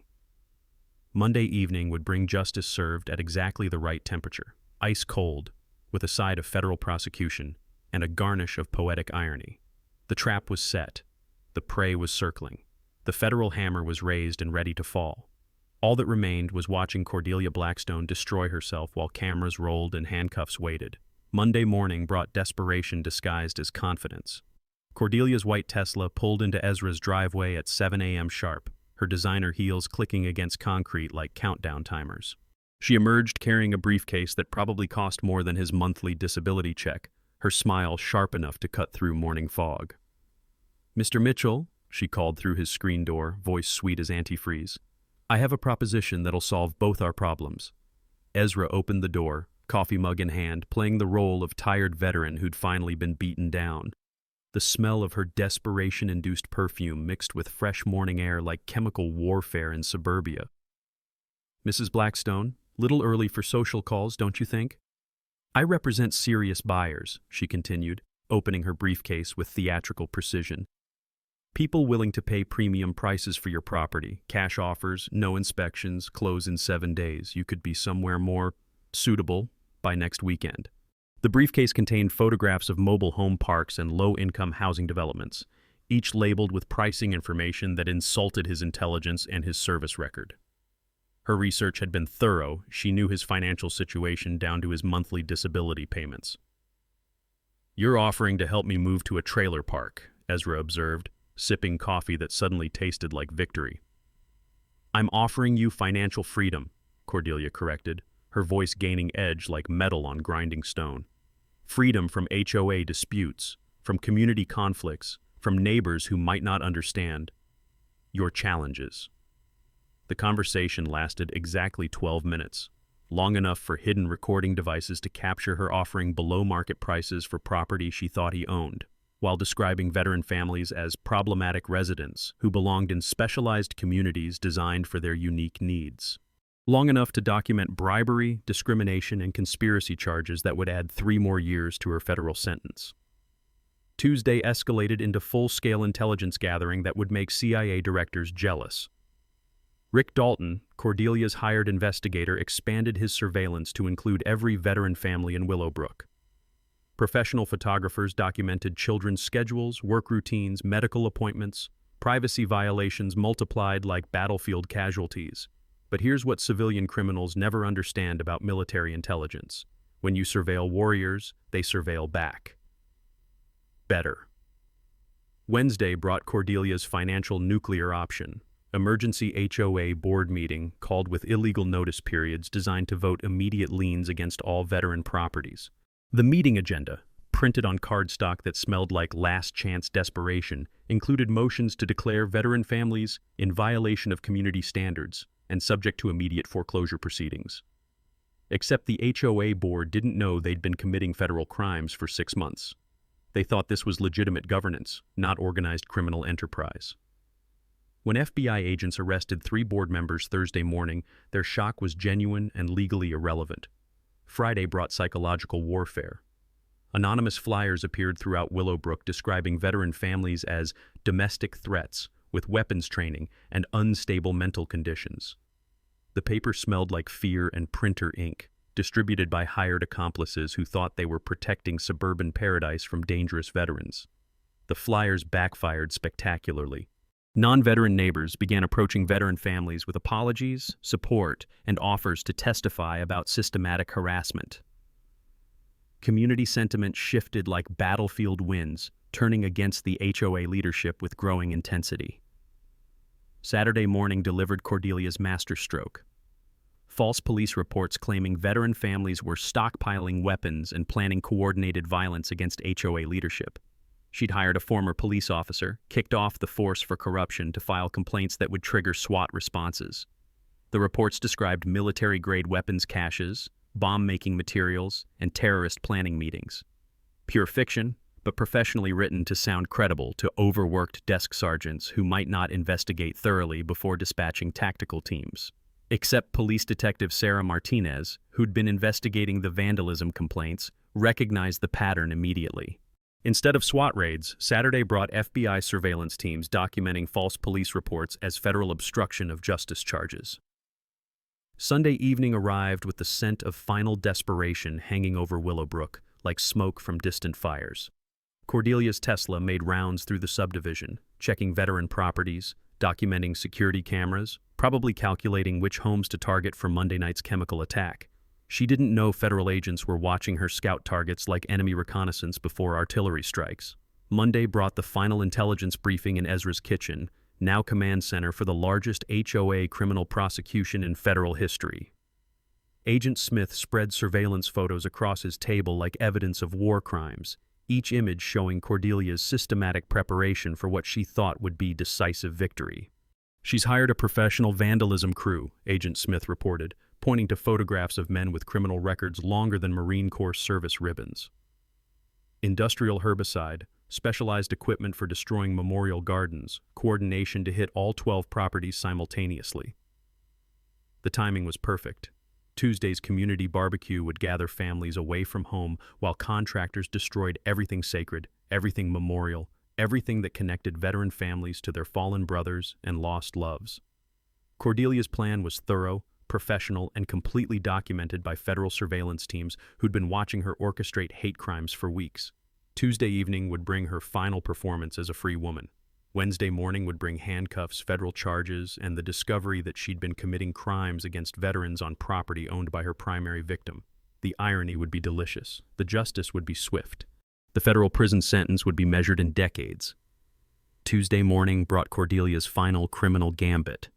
Monday evening would bring justice served at exactly the right temperature, ice cold, with a side of federal prosecution and a garnish of poetic irony. The trap was set. The prey was circling. The federal hammer was raised and ready to fall. All that remained was watching Cordelia Blackstone destroy herself while cameras rolled and handcuffs waited. Monday morning brought desperation disguised as confidence. Cordelia's white Tesla pulled into Ezra's driveway at 7 a.m. sharp, her designer heels clicking against concrete like countdown timers. She emerged carrying a briefcase that probably cost more than his monthly disability check, her smile sharp enough to cut through morning fog. "Mr. Mitchell," she called through his screen door, voice sweet as antifreeze, "I have a proposition that'll solve both our problems." Ezra opened the door, coffee mug in hand, playing the role of tired veteran who'd finally been beaten down. The smell of her desperation-induced perfume mixed with fresh morning air like chemical warfare in suburbia. "Mrs. Blackstone, little early for social calls, don't you think?" "I represent serious buyers," she continued, opening her briefcase with theatrical precision. "People willing to pay premium prices for your property, cash offers, no inspections, close in 7 days. You could be somewhere more suitable by next weekend." The briefcase contained photographs of mobile home parks and low-income housing developments, each labeled with pricing information that insulted his intelligence and his service record. Her research had been thorough. She knew his financial situation down to his monthly disability payments. "You're offering to help me move to a trailer park," Ezra observed, sipping coffee that suddenly tasted like victory. "I'm offering you financial freedom," Cordelia corrected, her voice gaining edge like metal on grinding stone. "Freedom from HOA disputes, from community conflicts, from neighbors who might not understand your challenges." The conversation lasted exactly 12 minutes, long enough for hidden recording devices to capture her offering below-market prices for property she thought he owned, while describing veteran families as problematic residents who belonged in specialized communities designed for their unique needs. Long enough to document bribery, discrimination, and conspiracy charges that would add 3 more years to her federal sentence. Tuesday escalated into full-scale intelligence gathering that would make CIA directors jealous. Rick Dalton, Cordelia's hired investigator, expanded his surveillance to include every veteran family in Willowbrook. Professional photographers documented children's schedules, work routines, medical appointments. Privacy violations multiplied like battlefield casualties. But here's what civilian criminals never understand about military intelligence. When you surveil warriors, they surveil back. Better. Wednesday brought Cordelia's financial nuclear option. Emergency HOA board meeting called with illegal notice periods designed to vote immediate liens against all veteran properties. The meeting agenda, printed on cardstock that smelled like last-chance desperation, included motions to declare veteran families in violation of community standards and subject to immediate foreclosure proceedings. Except the HOA board didn't know they'd been committing federal crimes for 6 months. They thought this was legitimate governance, not organized criminal enterprise. When FBI agents arrested 3 board members Thursday morning, their shock was genuine and legally irrelevant. Friday brought psychological warfare. Anonymous flyers appeared throughout Willowbrook describing veteran families as domestic threats, with weapons training and unstable mental conditions. The paper smelled like fear and printer ink, distributed by hired accomplices who thought they were protecting suburban paradise from dangerous veterans. The flyers backfired spectacularly. Non-veteran neighbors began approaching veteran families with apologies, support, and offers to testify about systematic harassment. Community sentiment shifted like battlefield winds, turning against the HOA leadership with growing intensity. Saturday morning delivered Cordelia's masterstroke. False police reports claiming veteran families were stockpiling weapons and planning coordinated violence against HOA leadership. She'd hired a former police officer, kicked off the force for corruption to file complaints that would trigger SWAT responses. The reports described military-grade weapons caches, bomb-making materials, and terrorist planning meetings. Pure fiction, but professionally written to sound credible to overworked desk sergeants who might not investigate thoroughly before dispatching tactical teams. Except police detective Sarah Martinez, who'd been investigating the vandalism complaints, recognized the pattern immediately. Instead of SWAT raids, Saturday brought FBI surveillance teams documenting false police reports as federal obstruction of justice charges. Sunday evening arrived with the scent of final desperation hanging over Willowbrook, like smoke from distant fires. Cordelia's Tesla made rounds through the subdivision, checking veteran properties, documenting security cameras, probably calculating which homes to target for Monday night's chemical attack. She didn't know federal agents were watching her scout targets like enemy reconnaissance before artillery strikes. Monday brought the final intelligence briefing in Ezra's kitchen, now command center for the largest HOA criminal prosecution in federal history. Agent Smith spread surveillance photos across his table like evidence of war crimes, each image showing Cordelia's systematic preparation for what she thought would be decisive victory. "She's hired a professional vandalism crew," Agent Smith reported, pointing to photographs of men with criminal records longer than Marine Corps service ribbons. Industrial herbicide, specialized equipment for destroying memorial gardens, coordination to hit all 12 properties simultaneously. The timing was perfect. Tuesday's community barbecue would gather families away from home while contractors destroyed everything sacred, everything memorial, everything that connected veteran families to their fallen brothers and lost loves. Cordelia's plan was thorough, professional, and completely documented by federal surveillance teams who'd been watching her orchestrate hate crimes for weeks. Tuesday evening would bring her final performance as a free woman. Wednesday morning would bring handcuffs, federal charges, and the discovery that she'd been committing crimes against veterans on property owned by her primary victim. The irony would be delicious. The justice would be swift. The federal prison sentence would be measured in decades. Tuesday morning brought Cordelia's final criminal gambit.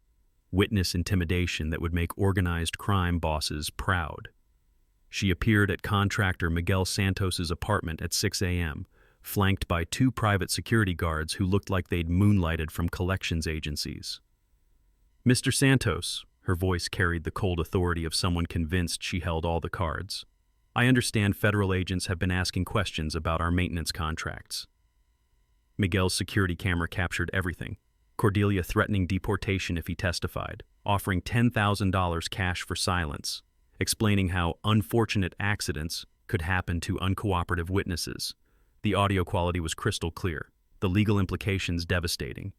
Witness intimidation that would make organized crime bosses proud. She appeared at contractor Miguel Santos's apartment at 6 a.m., flanked by 2 private security guards who looked like they'd moonlighted from collections agencies. "Mr. Santos," her voice carried the cold authority of someone convinced she held all the cards. "I understand federal agents have been asking questions about our maintenance contracts." Miguel's security camera captured everything. Cordelia threatening deportation if he testified, offering $10,000 cash for silence, explaining how unfortunate accidents could happen to uncooperative witnesses. The audio quality was crystal clear, the legal implications devastating.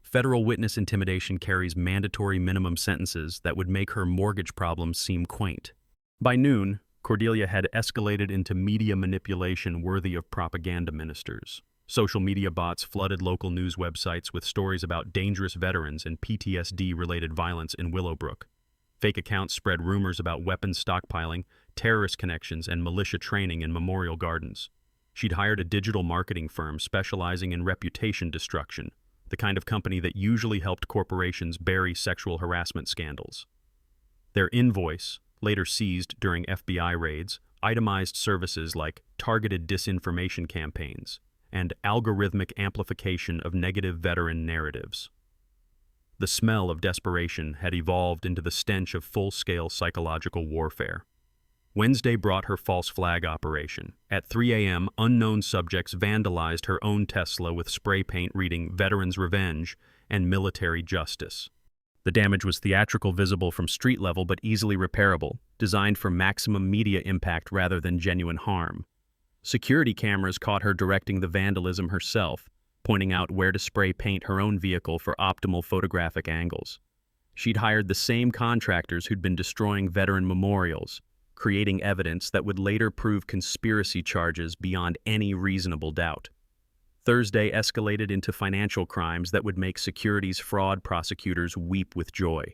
Federal witness intimidation carries mandatory minimum sentences that would make her mortgage problems seem quaint. By noon, Cordelia had escalated into media manipulation worthy of propaganda ministers. Social media bots flooded local news websites with stories about dangerous veterans and PTSD-related violence in Willowbrook. Fake accounts spread rumors about weapons stockpiling, terrorist connections, and militia training in memorial gardens. She'd hired a digital marketing firm specializing in reputation destruction, the kind of company that usually helped corporations bury sexual harassment scandals. Their invoice, later seized during FBI raids, itemized services like targeted disinformation campaigns and algorithmic amplification of negative veteran narratives. The smell of desperation had evolved into the stench of full-scale psychological warfare. Wednesday brought her false flag operation. At 3 a.m., unknown subjects vandalized her own Tesla with spray paint reading "Veterans Revenge" and "Military Justice." The damage was theatrical, visible from street level but easily repairable, designed for maximum media impact rather than genuine harm. Security cameras caught her directing the vandalism herself, pointing out where to spray paint her own vehicle for optimal photographic angles. She'd hired the same contractors who'd been destroying veteran memorials, creating evidence that would later prove conspiracy charges beyond any reasonable doubt. Thursday escalated into financial crimes that would make securities fraud prosecutors weep with joy.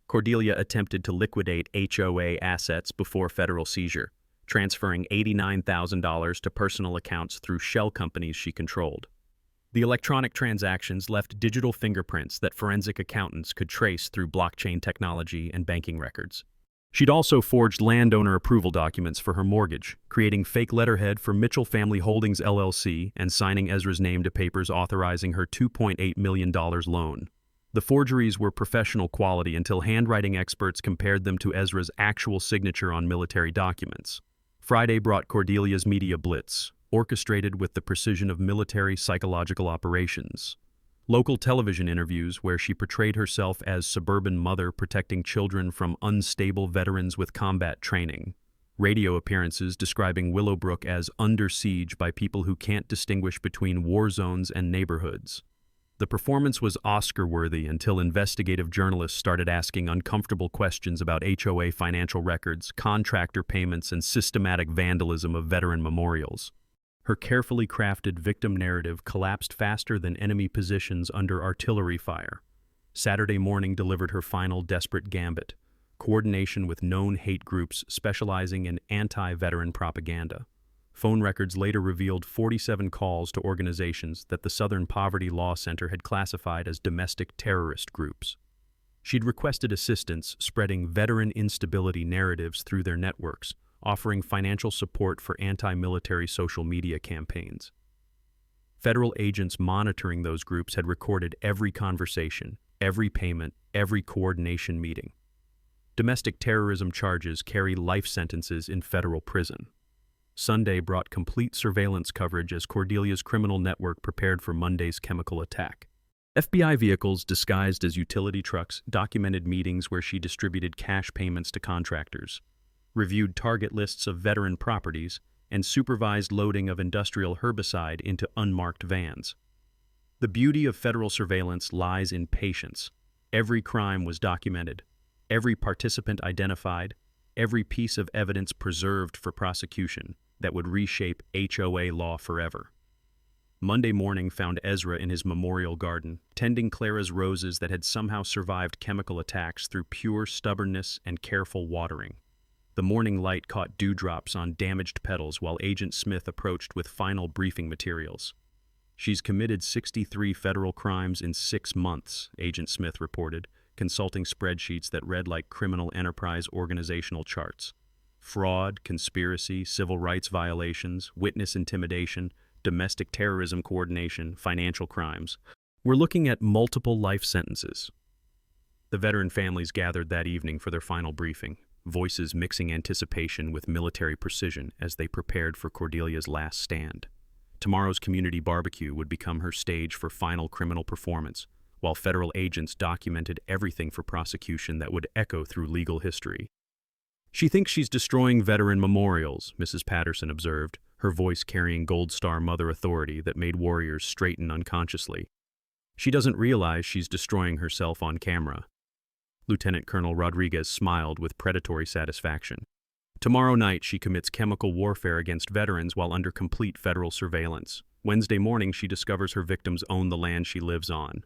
Cordelia attempted to liquidate HOA assets before federal seizure, transferring $89,000 to personal accounts through shell companies she controlled. The electronic transactions left digital fingerprints that forensic accountants could trace through blockchain technology and banking records. She'd also forged landowner approval documents for her mortgage, creating fake letterhead for Mitchell Family Holdings LLC and signing Ezra's name to papers authorizing her $2.8 million loan. The forgeries were professional quality until handwriting experts compared them to Ezra's actual signature on military documents. Friday brought Cordelia's media blitz, orchestrated with the precision of military psychological operations. Local television interviews where she portrayed herself as suburban mother protecting children from unstable veterans with combat training. Radio appearances describing Willowbrook as under siege by people who can't distinguish between war zones and neighborhoods. The performance was Oscar-worthy until investigative journalists started asking uncomfortable questions about HOA financial records, contractor payments, and systematic vandalism of veteran memorials. Her carefully crafted victim narrative collapsed faster than enemy positions under artillery fire. Saturday morning delivered her final desperate gambit: coordination with known hate groups specializing in anti-veteran propaganda. Phone records later revealed 47 calls to organizations that the Southern Poverty Law Center had classified as domestic terrorist groups. She'd requested assistance spreading veteran instability narratives through their networks, offering financial support for anti-military social media campaigns. Federal agents monitoring those groups had recorded every conversation, every payment, every coordination meeting. Domestic terrorism charges carry life sentences in federal prison. Sunday brought complete surveillance coverage as Cordelia's criminal network prepared for Monday's chemical attack. FBI vehicles disguised as utility trucks documented meetings where she distributed cash payments to contractors, reviewed target lists of veteran properties, and supervised loading of industrial herbicide into unmarked vans. The beauty of federal surveillance lies in patience. Every crime was documented, every participant identified, every piece of evidence preserved for prosecution that would reshape HOA law forever. Monday morning found Ezra in his memorial garden, tending Clara's roses that had somehow survived chemical attacks through pure stubbornness and careful watering. The morning light caught dewdrops on damaged petals while Agent Smith approached with final briefing materials. "She's committed 63 federal crimes in 6 months, Agent Smith reported, consulting spreadsheets that read like criminal enterprise organizational charts. Fraud, conspiracy, civil rights violations, witness intimidation, domestic terrorism coordination, financial crimes. We're looking at multiple life sentences." The veteran families gathered that evening for their final briefing, voices mixing anticipation with military precision as they prepared for Cordelia's last stand. Tomorrow's community barbecue would become her stage for final criminal performance, while federal agents documented everything for prosecution that would echo through legal history. "She thinks she's destroying veteran memorials," Mrs. Patterson observed, her voice carrying Gold Star mother authority that made warriors straighten unconsciously. "She doesn't realize she's destroying herself on camera." Lieutenant Colonel Rodriguez smiled with predatory satisfaction. "Tomorrow night she commits chemical warfare against veterans while under complete federal surveillance. Wednesday morning she discovers her victims own the land she lives on."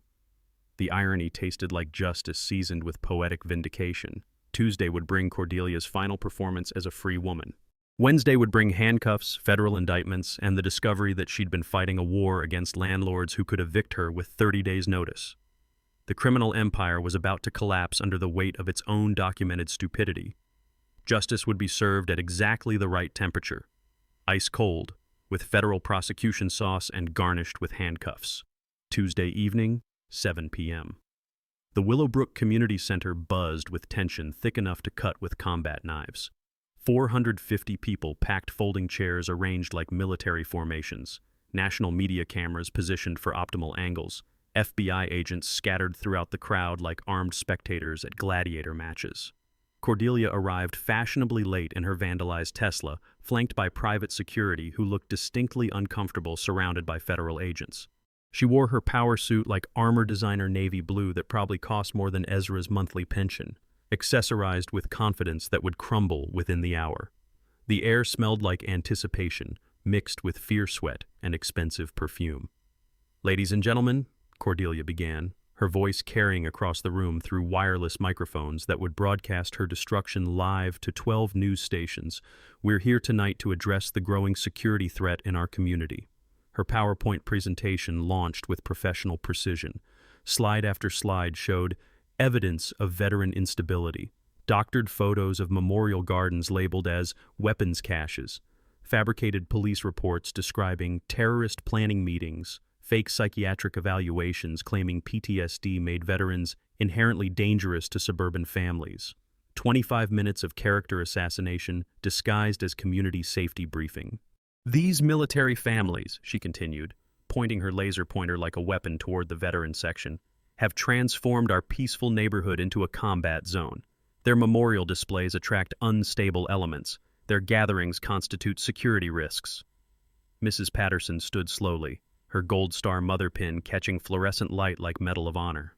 The irony tasted like justice seasoned with poetic vindication. Tuesday would bring Cordelia's final performance as a free woman. Wednesday would bring handcuffs, federal indictments, and the discovery that she'd been fighting a war against landlords who could evict her with 30 days' notice. The criminal empire was about to collapse under the weight of its own documented stupidity. Justice would be served at exactly the right temperature, ice cold, with federal prosecution sauce and garnished with handcuffs. Tuesday evening, 7 p.m. The Willowbrook Community Center buzzed with tension thick enough to cut with combat knives. 450 people packed folding chairs arranged like military formations, national media cameras positioned for optimal angles, FBI agents scattered throughout the crowd like armed spectators at gladiator matches. Cordelia arrived fashionably late in her vandalized Tesla, flanked by private security who looked distinctly uncomfortable surrounded by federal agents. She wore her power suit like armor designer navy blue that probably cost more than Ezra's monthly pension, accessorized with confidence that would crumble within the hour. The air smelled like anticipation, mixed with fear sweat and expensive perfume. "Ladies and gentlemen," Cordelia began, her voice carrying across the room through wireless microphones that would broadcast her destruction live to 12 news stations, "we're here tonight to address the growing security threat in our community." Her PowerPoint presentation launched with professional precision. Slide after slide showed evidence of veteran instability, doctored photos of memorial gardens labeled as weapons caches, fabricated police reports describing terrorist planning meetings, fake psychiatric evaluations claiming PTSD made veterans inherently dangerous to suburban families, 25 minutes of character assassination disguised as community safety briefing. "These military families," she continued, pointing her laser pointer like a weapon toward the veteran section, have transformed our peaceful neighborhood into a combat zone. Their memorial displays attract unstable elements. Their gatherings constitute security risks. Mrs. Patterson stood slowly, her Gold Star mother pin catching fluorescent light like Medal of Honor.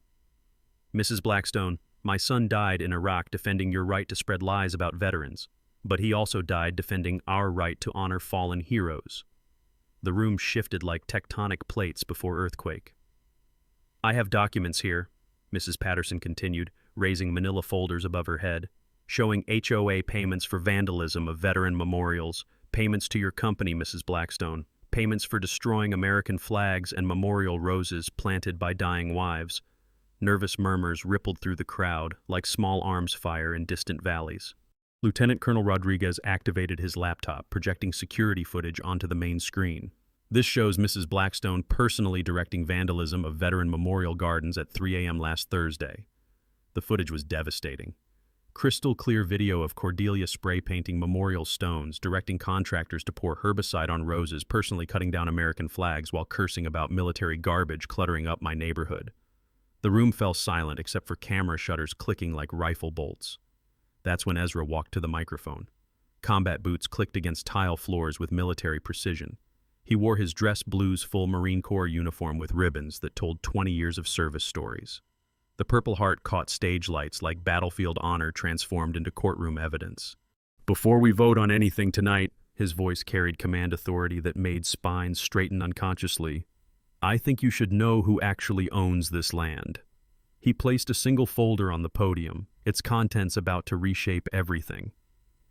Mrs. Blackstone, my son died in Iraq defending your right to spread lies about veterans, but he also died defending our right to honor fallen heroes. The room shifted like tectonic plates before earthquake. I have documents here, Mrs. Patterson continued, raising manila folders above her head, showing HOA payments for vandalism of veteran memorials, payments to your company, Mrs. Blackstone, payments for destroying American flags and memorial roses planted by dying wives. Nervous murmurs rippled through the crowd like small arms fire in distant valleys. Lieutenant Colonel Rodriguez activated his laptop, projecting security footage onto the main screen. This shows Mrs. Blackstone personally directing vandalism of veteran memorial gardens at 3 a.m. last Thursday. The footage was devastating. Crystal clear video of Cordelia spray painting memorial stones, directing contractors to pour herbicide on roses, personally cutting down American flags while cursing about military garbage cluttering up my neighborhood. The room fell silent except for camera shutters clicking like rifle bolts. That's when Ezra walked to the microphone. Combat boots clicked against tile floors with military precision. He wore his dress blues full Marine Corps uniform with ribbons that told 20 years of service stories. The Purple Heart caught stage lights like battlefield honor transformed into courtroom evidence. Before we vote on anything tonight, his voice carried command authority that made spines straighten unconsciously. I think you should know who actually owns this land. He placed a single folder on the podium, its contents about to reshape everything.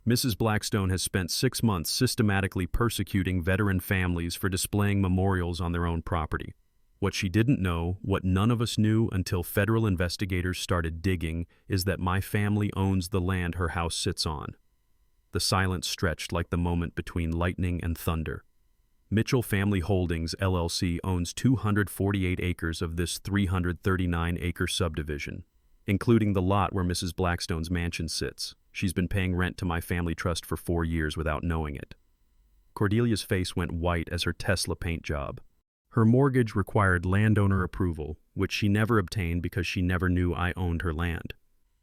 Mrs. Blackstone has spent 6 months systematically persecuting veteran families for displaying memorials on their own property. What she didn't know, what none of us knew until federal investigators started digging, is that my family owns the land her house sits on. The silence stretched like the moment between lightning and thunder. Mitchell Family Holdings, LLC owns 248 acres of this 339-acre subdivision, including the lot where Mrs. Blackstone's mansion sits. She's been paying rent to my family trust for 4 years without knowing it. Cordelia's face went white as her Tesla paint job. Her mortgage required landowner approval, which she never obtained because she never knew I owned her land.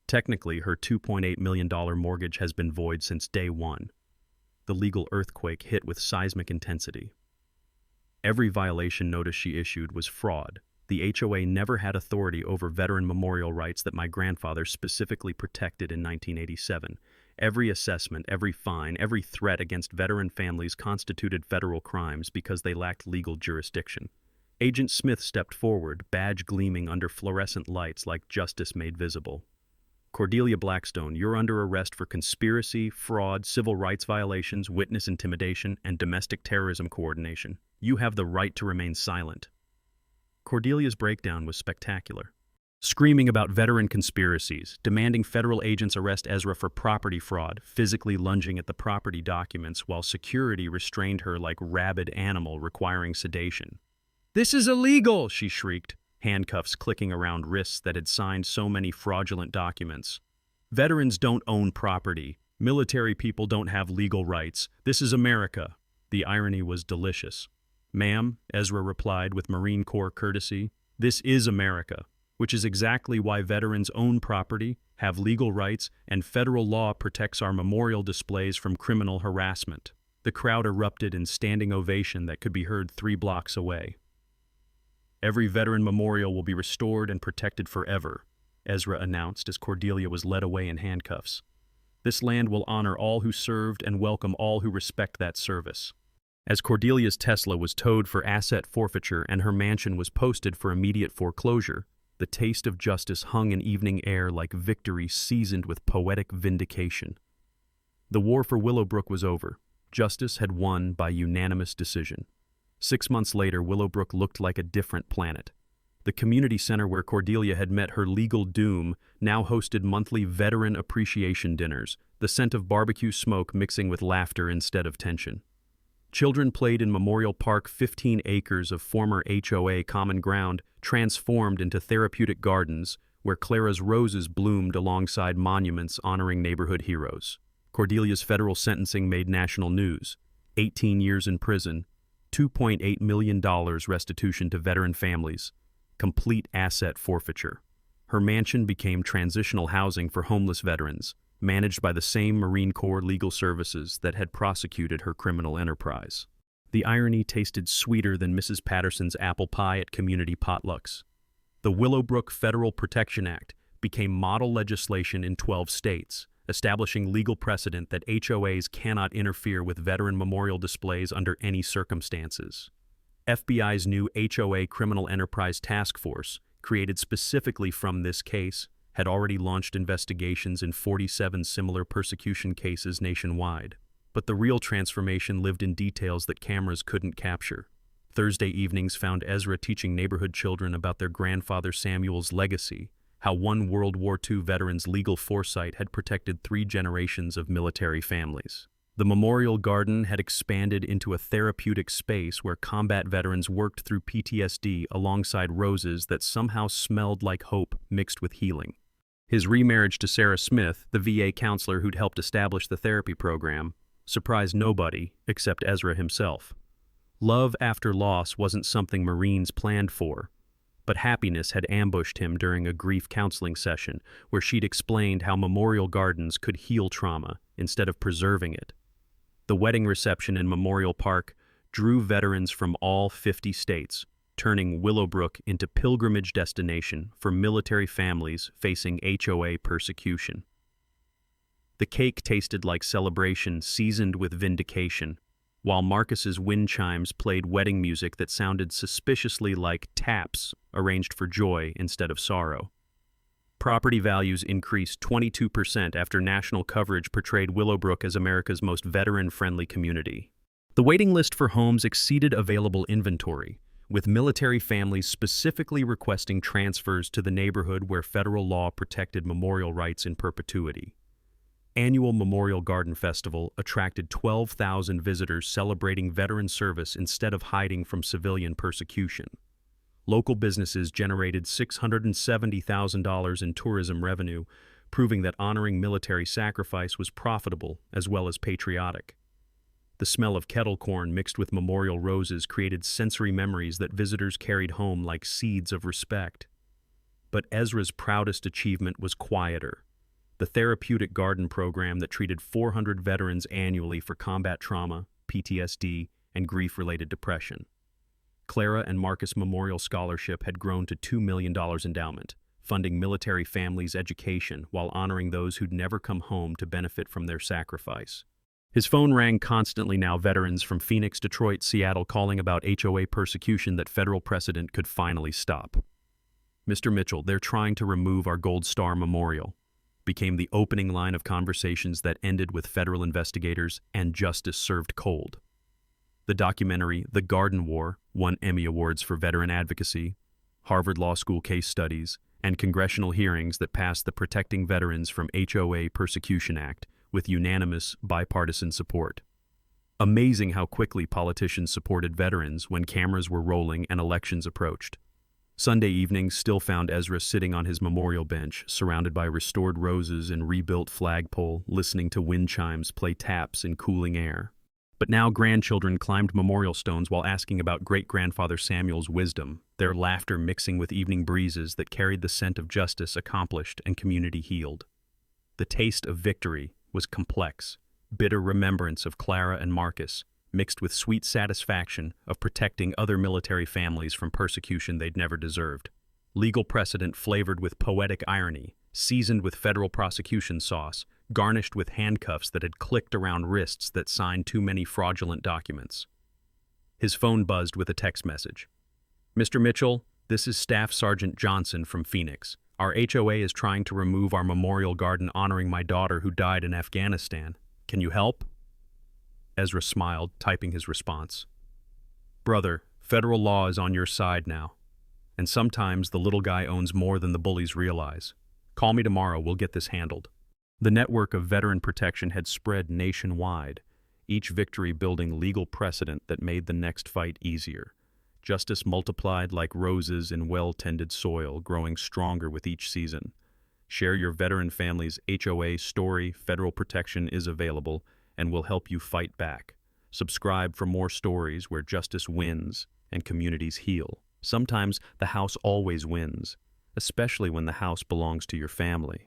Technically, her $2.8 million mortgage has been void since day one. The legal earthquake hit with seismic intensity. Every violation notice she issued was fraud. The HOA never had authority over veteran memorial rights that my grandfather specifically protected in 1987. Every assessment, every fine, every threat against veteran families constituted federal crimes because they lacked legal jurisdiction. Agent Smith stepped forward, badge gleaming under fluorescent lights like justice made visible. Cordelia Blackstone, you're under arrest for conspiracy, fraud, civil rights violations, witness intimidation, and domestic terrorism coordination. You have the right to remain silent. Cordelia's breakdown was spectacular. Screaming about veteran conspiracies, demanding federal agents arrest Ezra for property fraud, physically lunging at the property documents while security restrained her like rabid animal requiring sedation. "This is illegal!" she shrieked, handcuffs clicking around wrists that had signed so many fraudulent documents. "Veterans don't own property. Military people don't have legal rights. This is America." The irony was delicious. "Ma'am," Ezra replied with Marine Corps courtesy, "this is America, which is exactly why veterans own property, have legal rights, and federal law protects our memorial displays from criminal harassment." The crowd erupted in standing ovation that could be heard 3 blocks away. "Every veteran memorial will be restored and protected forever," Ezra announced as Cordelia was led away in handcuffs. "This land will honor all who served and welcome all who respect that service." As Cordelia's Tesla was towed for asset forfeiture and her mansion was posted for immediate foreclosure, the taste of justice hung in evening air like victory seasoned with poetic vindication. The war for Willowbrook was over. Justice had won by unanimous decision. 6 months later, Willowbrook looked like a different planet. The community center where Cordelia had met her legal doom now hosted monthly veteran appreciation dinners, the scent of barbecue smoke mixing with laughter instead of tension. Children played in Memorial Park, 15 acres of former HOA common ground transformed into therapeutic gardens where Clara's roses bloomed alongside monuments honoring neighborhood heroes. Cordelia's federal sentencing made national news. 18 years in prison, $2.8 million restitution to veteran families, complete asset forfeiture. Her mansion became transitional housing for homeless veterans, managed by the same Marine Corps legal services that had prosecuted her criminal enterprise. The irony tasted sweeter than Mrs. Patterson's apple pie at community potlucks. The Willowbrook Federal Protection Act became model legislation in 12 states, establishing legal precedent that HOAs cannot interfere with veteran memorial displays under any circumstances. FBI's new HOA Criminal Enterprise Task Force, created specifically from this case, had already launched investigations in 47 similar persecution cases nationwide. But the real transformation lived in details that cameras couldn't capture. Thursday evenings found Ezra teaching neighborhood children about their grandfather Samuel's legacy, how one World War II veteran's legal foresight had protected 3 generations of military families. The memorial garden had expanded into a therapeutic space where combat veterans worked through PTSD alongside roses that somehow smelled like hope mixed with healing. His remarriage to Sarah Smith, the VA counselor who'd helped establish the therapy program, surprised nobody except Ezra himself. Love after loss wasn't something Marines planned for, but happiness had ambushed him during a grief counseling session where she'd explained how memorial gardens could heal trauma instead of preserving it. The wedding reception in Memorial Park drew veterans from all 50 states, turning Willowbrook into pilgrimage destination for military families facing HOA persecution. The cake tasted like celebration seasoned with vindication, while Marcus's wind chimes played wedding music that sounded suspiciously like taps arranged for joy instead of sorrow. Property values increased 22% after national coverage portrayed Willowbrook as America's most veteran-friendly community. The waiting list for homes exceeded available inventory, with military families specifically requesting transfers to the neighborhood where federal law protected memorial rights in perpetuity. Annual Memorial Garden Festival attracted 12,000 visitors celebrating veteran service instead of hiding from civilian persecution. Local businesses generated $670,000 in tourism revenue, proving that honoring military sacrifice was profitable as well as patriotic. The smell of kettle corn mixed with memorial roses created sensory memories that visitors carried home like seeds of respect. But Ezra's proudest achievement was quieter. The therapeutic garden program that treated 400 veterans annually for combat trauma, PTSD, and grief-related depression. Clara and Marcus Memorial Scholarship had grown to $2 million endowment, funding military families' education while honoring those who'd never come home to benefit from their sacrifice. His phone rang constantly now, veterans from Phoenix, Detroit, Seattle calling about HOA persecution that federal precedent could finally stop. "Mr. Mitchell, they're trying to remove our Gold Star Memorial," became the opening line of conversations that ended with federal investigators and justice served cold. The documentary The Garden War won Emmy Awards for veteran advocacy, Harvard Law School case studies, and congressional hearings that passed the Protecting Veterans from HOA Persecution Act with unanimous bipartisan support. Amazing how quickly politicians supported veterans when cameras were rolling and elections approached. Sunday evenings still found Ezra sitting on his memorial bench, surrounded by restored roses and rebuilt flagpole, listening to wind chimes play taps in cooling air. But now grandchildren climbed memorial stones while asking about great-grandfather Samuel's wisdom, their laughter mixing with evening breezes that carried the scent of justice accomplished and community healed. The taste of victory was complex, bitter remembrance of Clara and Marcus, mixed with sweet satisfaction of protecting other military families from persecution they'd never deserved. Legal precedent flavored with poetic irony, seasoned with federal prosecution sauce, garnished with handcuffs that had clicked around wrists that signed too many fraudulent documents. His phone buzzed with a text message. "Mr. Mitchell, this is Staff Sergeant Johnson from Phoenix. Our HOA is trying to remove our memorial garden honoring my daughter who died in Afghanistan. Can you help?" Ezra smiled, typing his response. "Brother, federal law is on your side now. And sometimes the little guy owns more than the bullies realize. Call me tomorrow, we'll get this handled." The network of veteran protection had spread nationwide, each victory building legal precedent that made the next fight easier. Justice multiplied like roses in well-tended soil, growing stronger with each season. Share your veteran family's HOA story. Federal protection is available and will help you fight back. Subscribe for more stories where justice wins and communities heal. Sometimes the house always wins, especially when the house belongs to your family.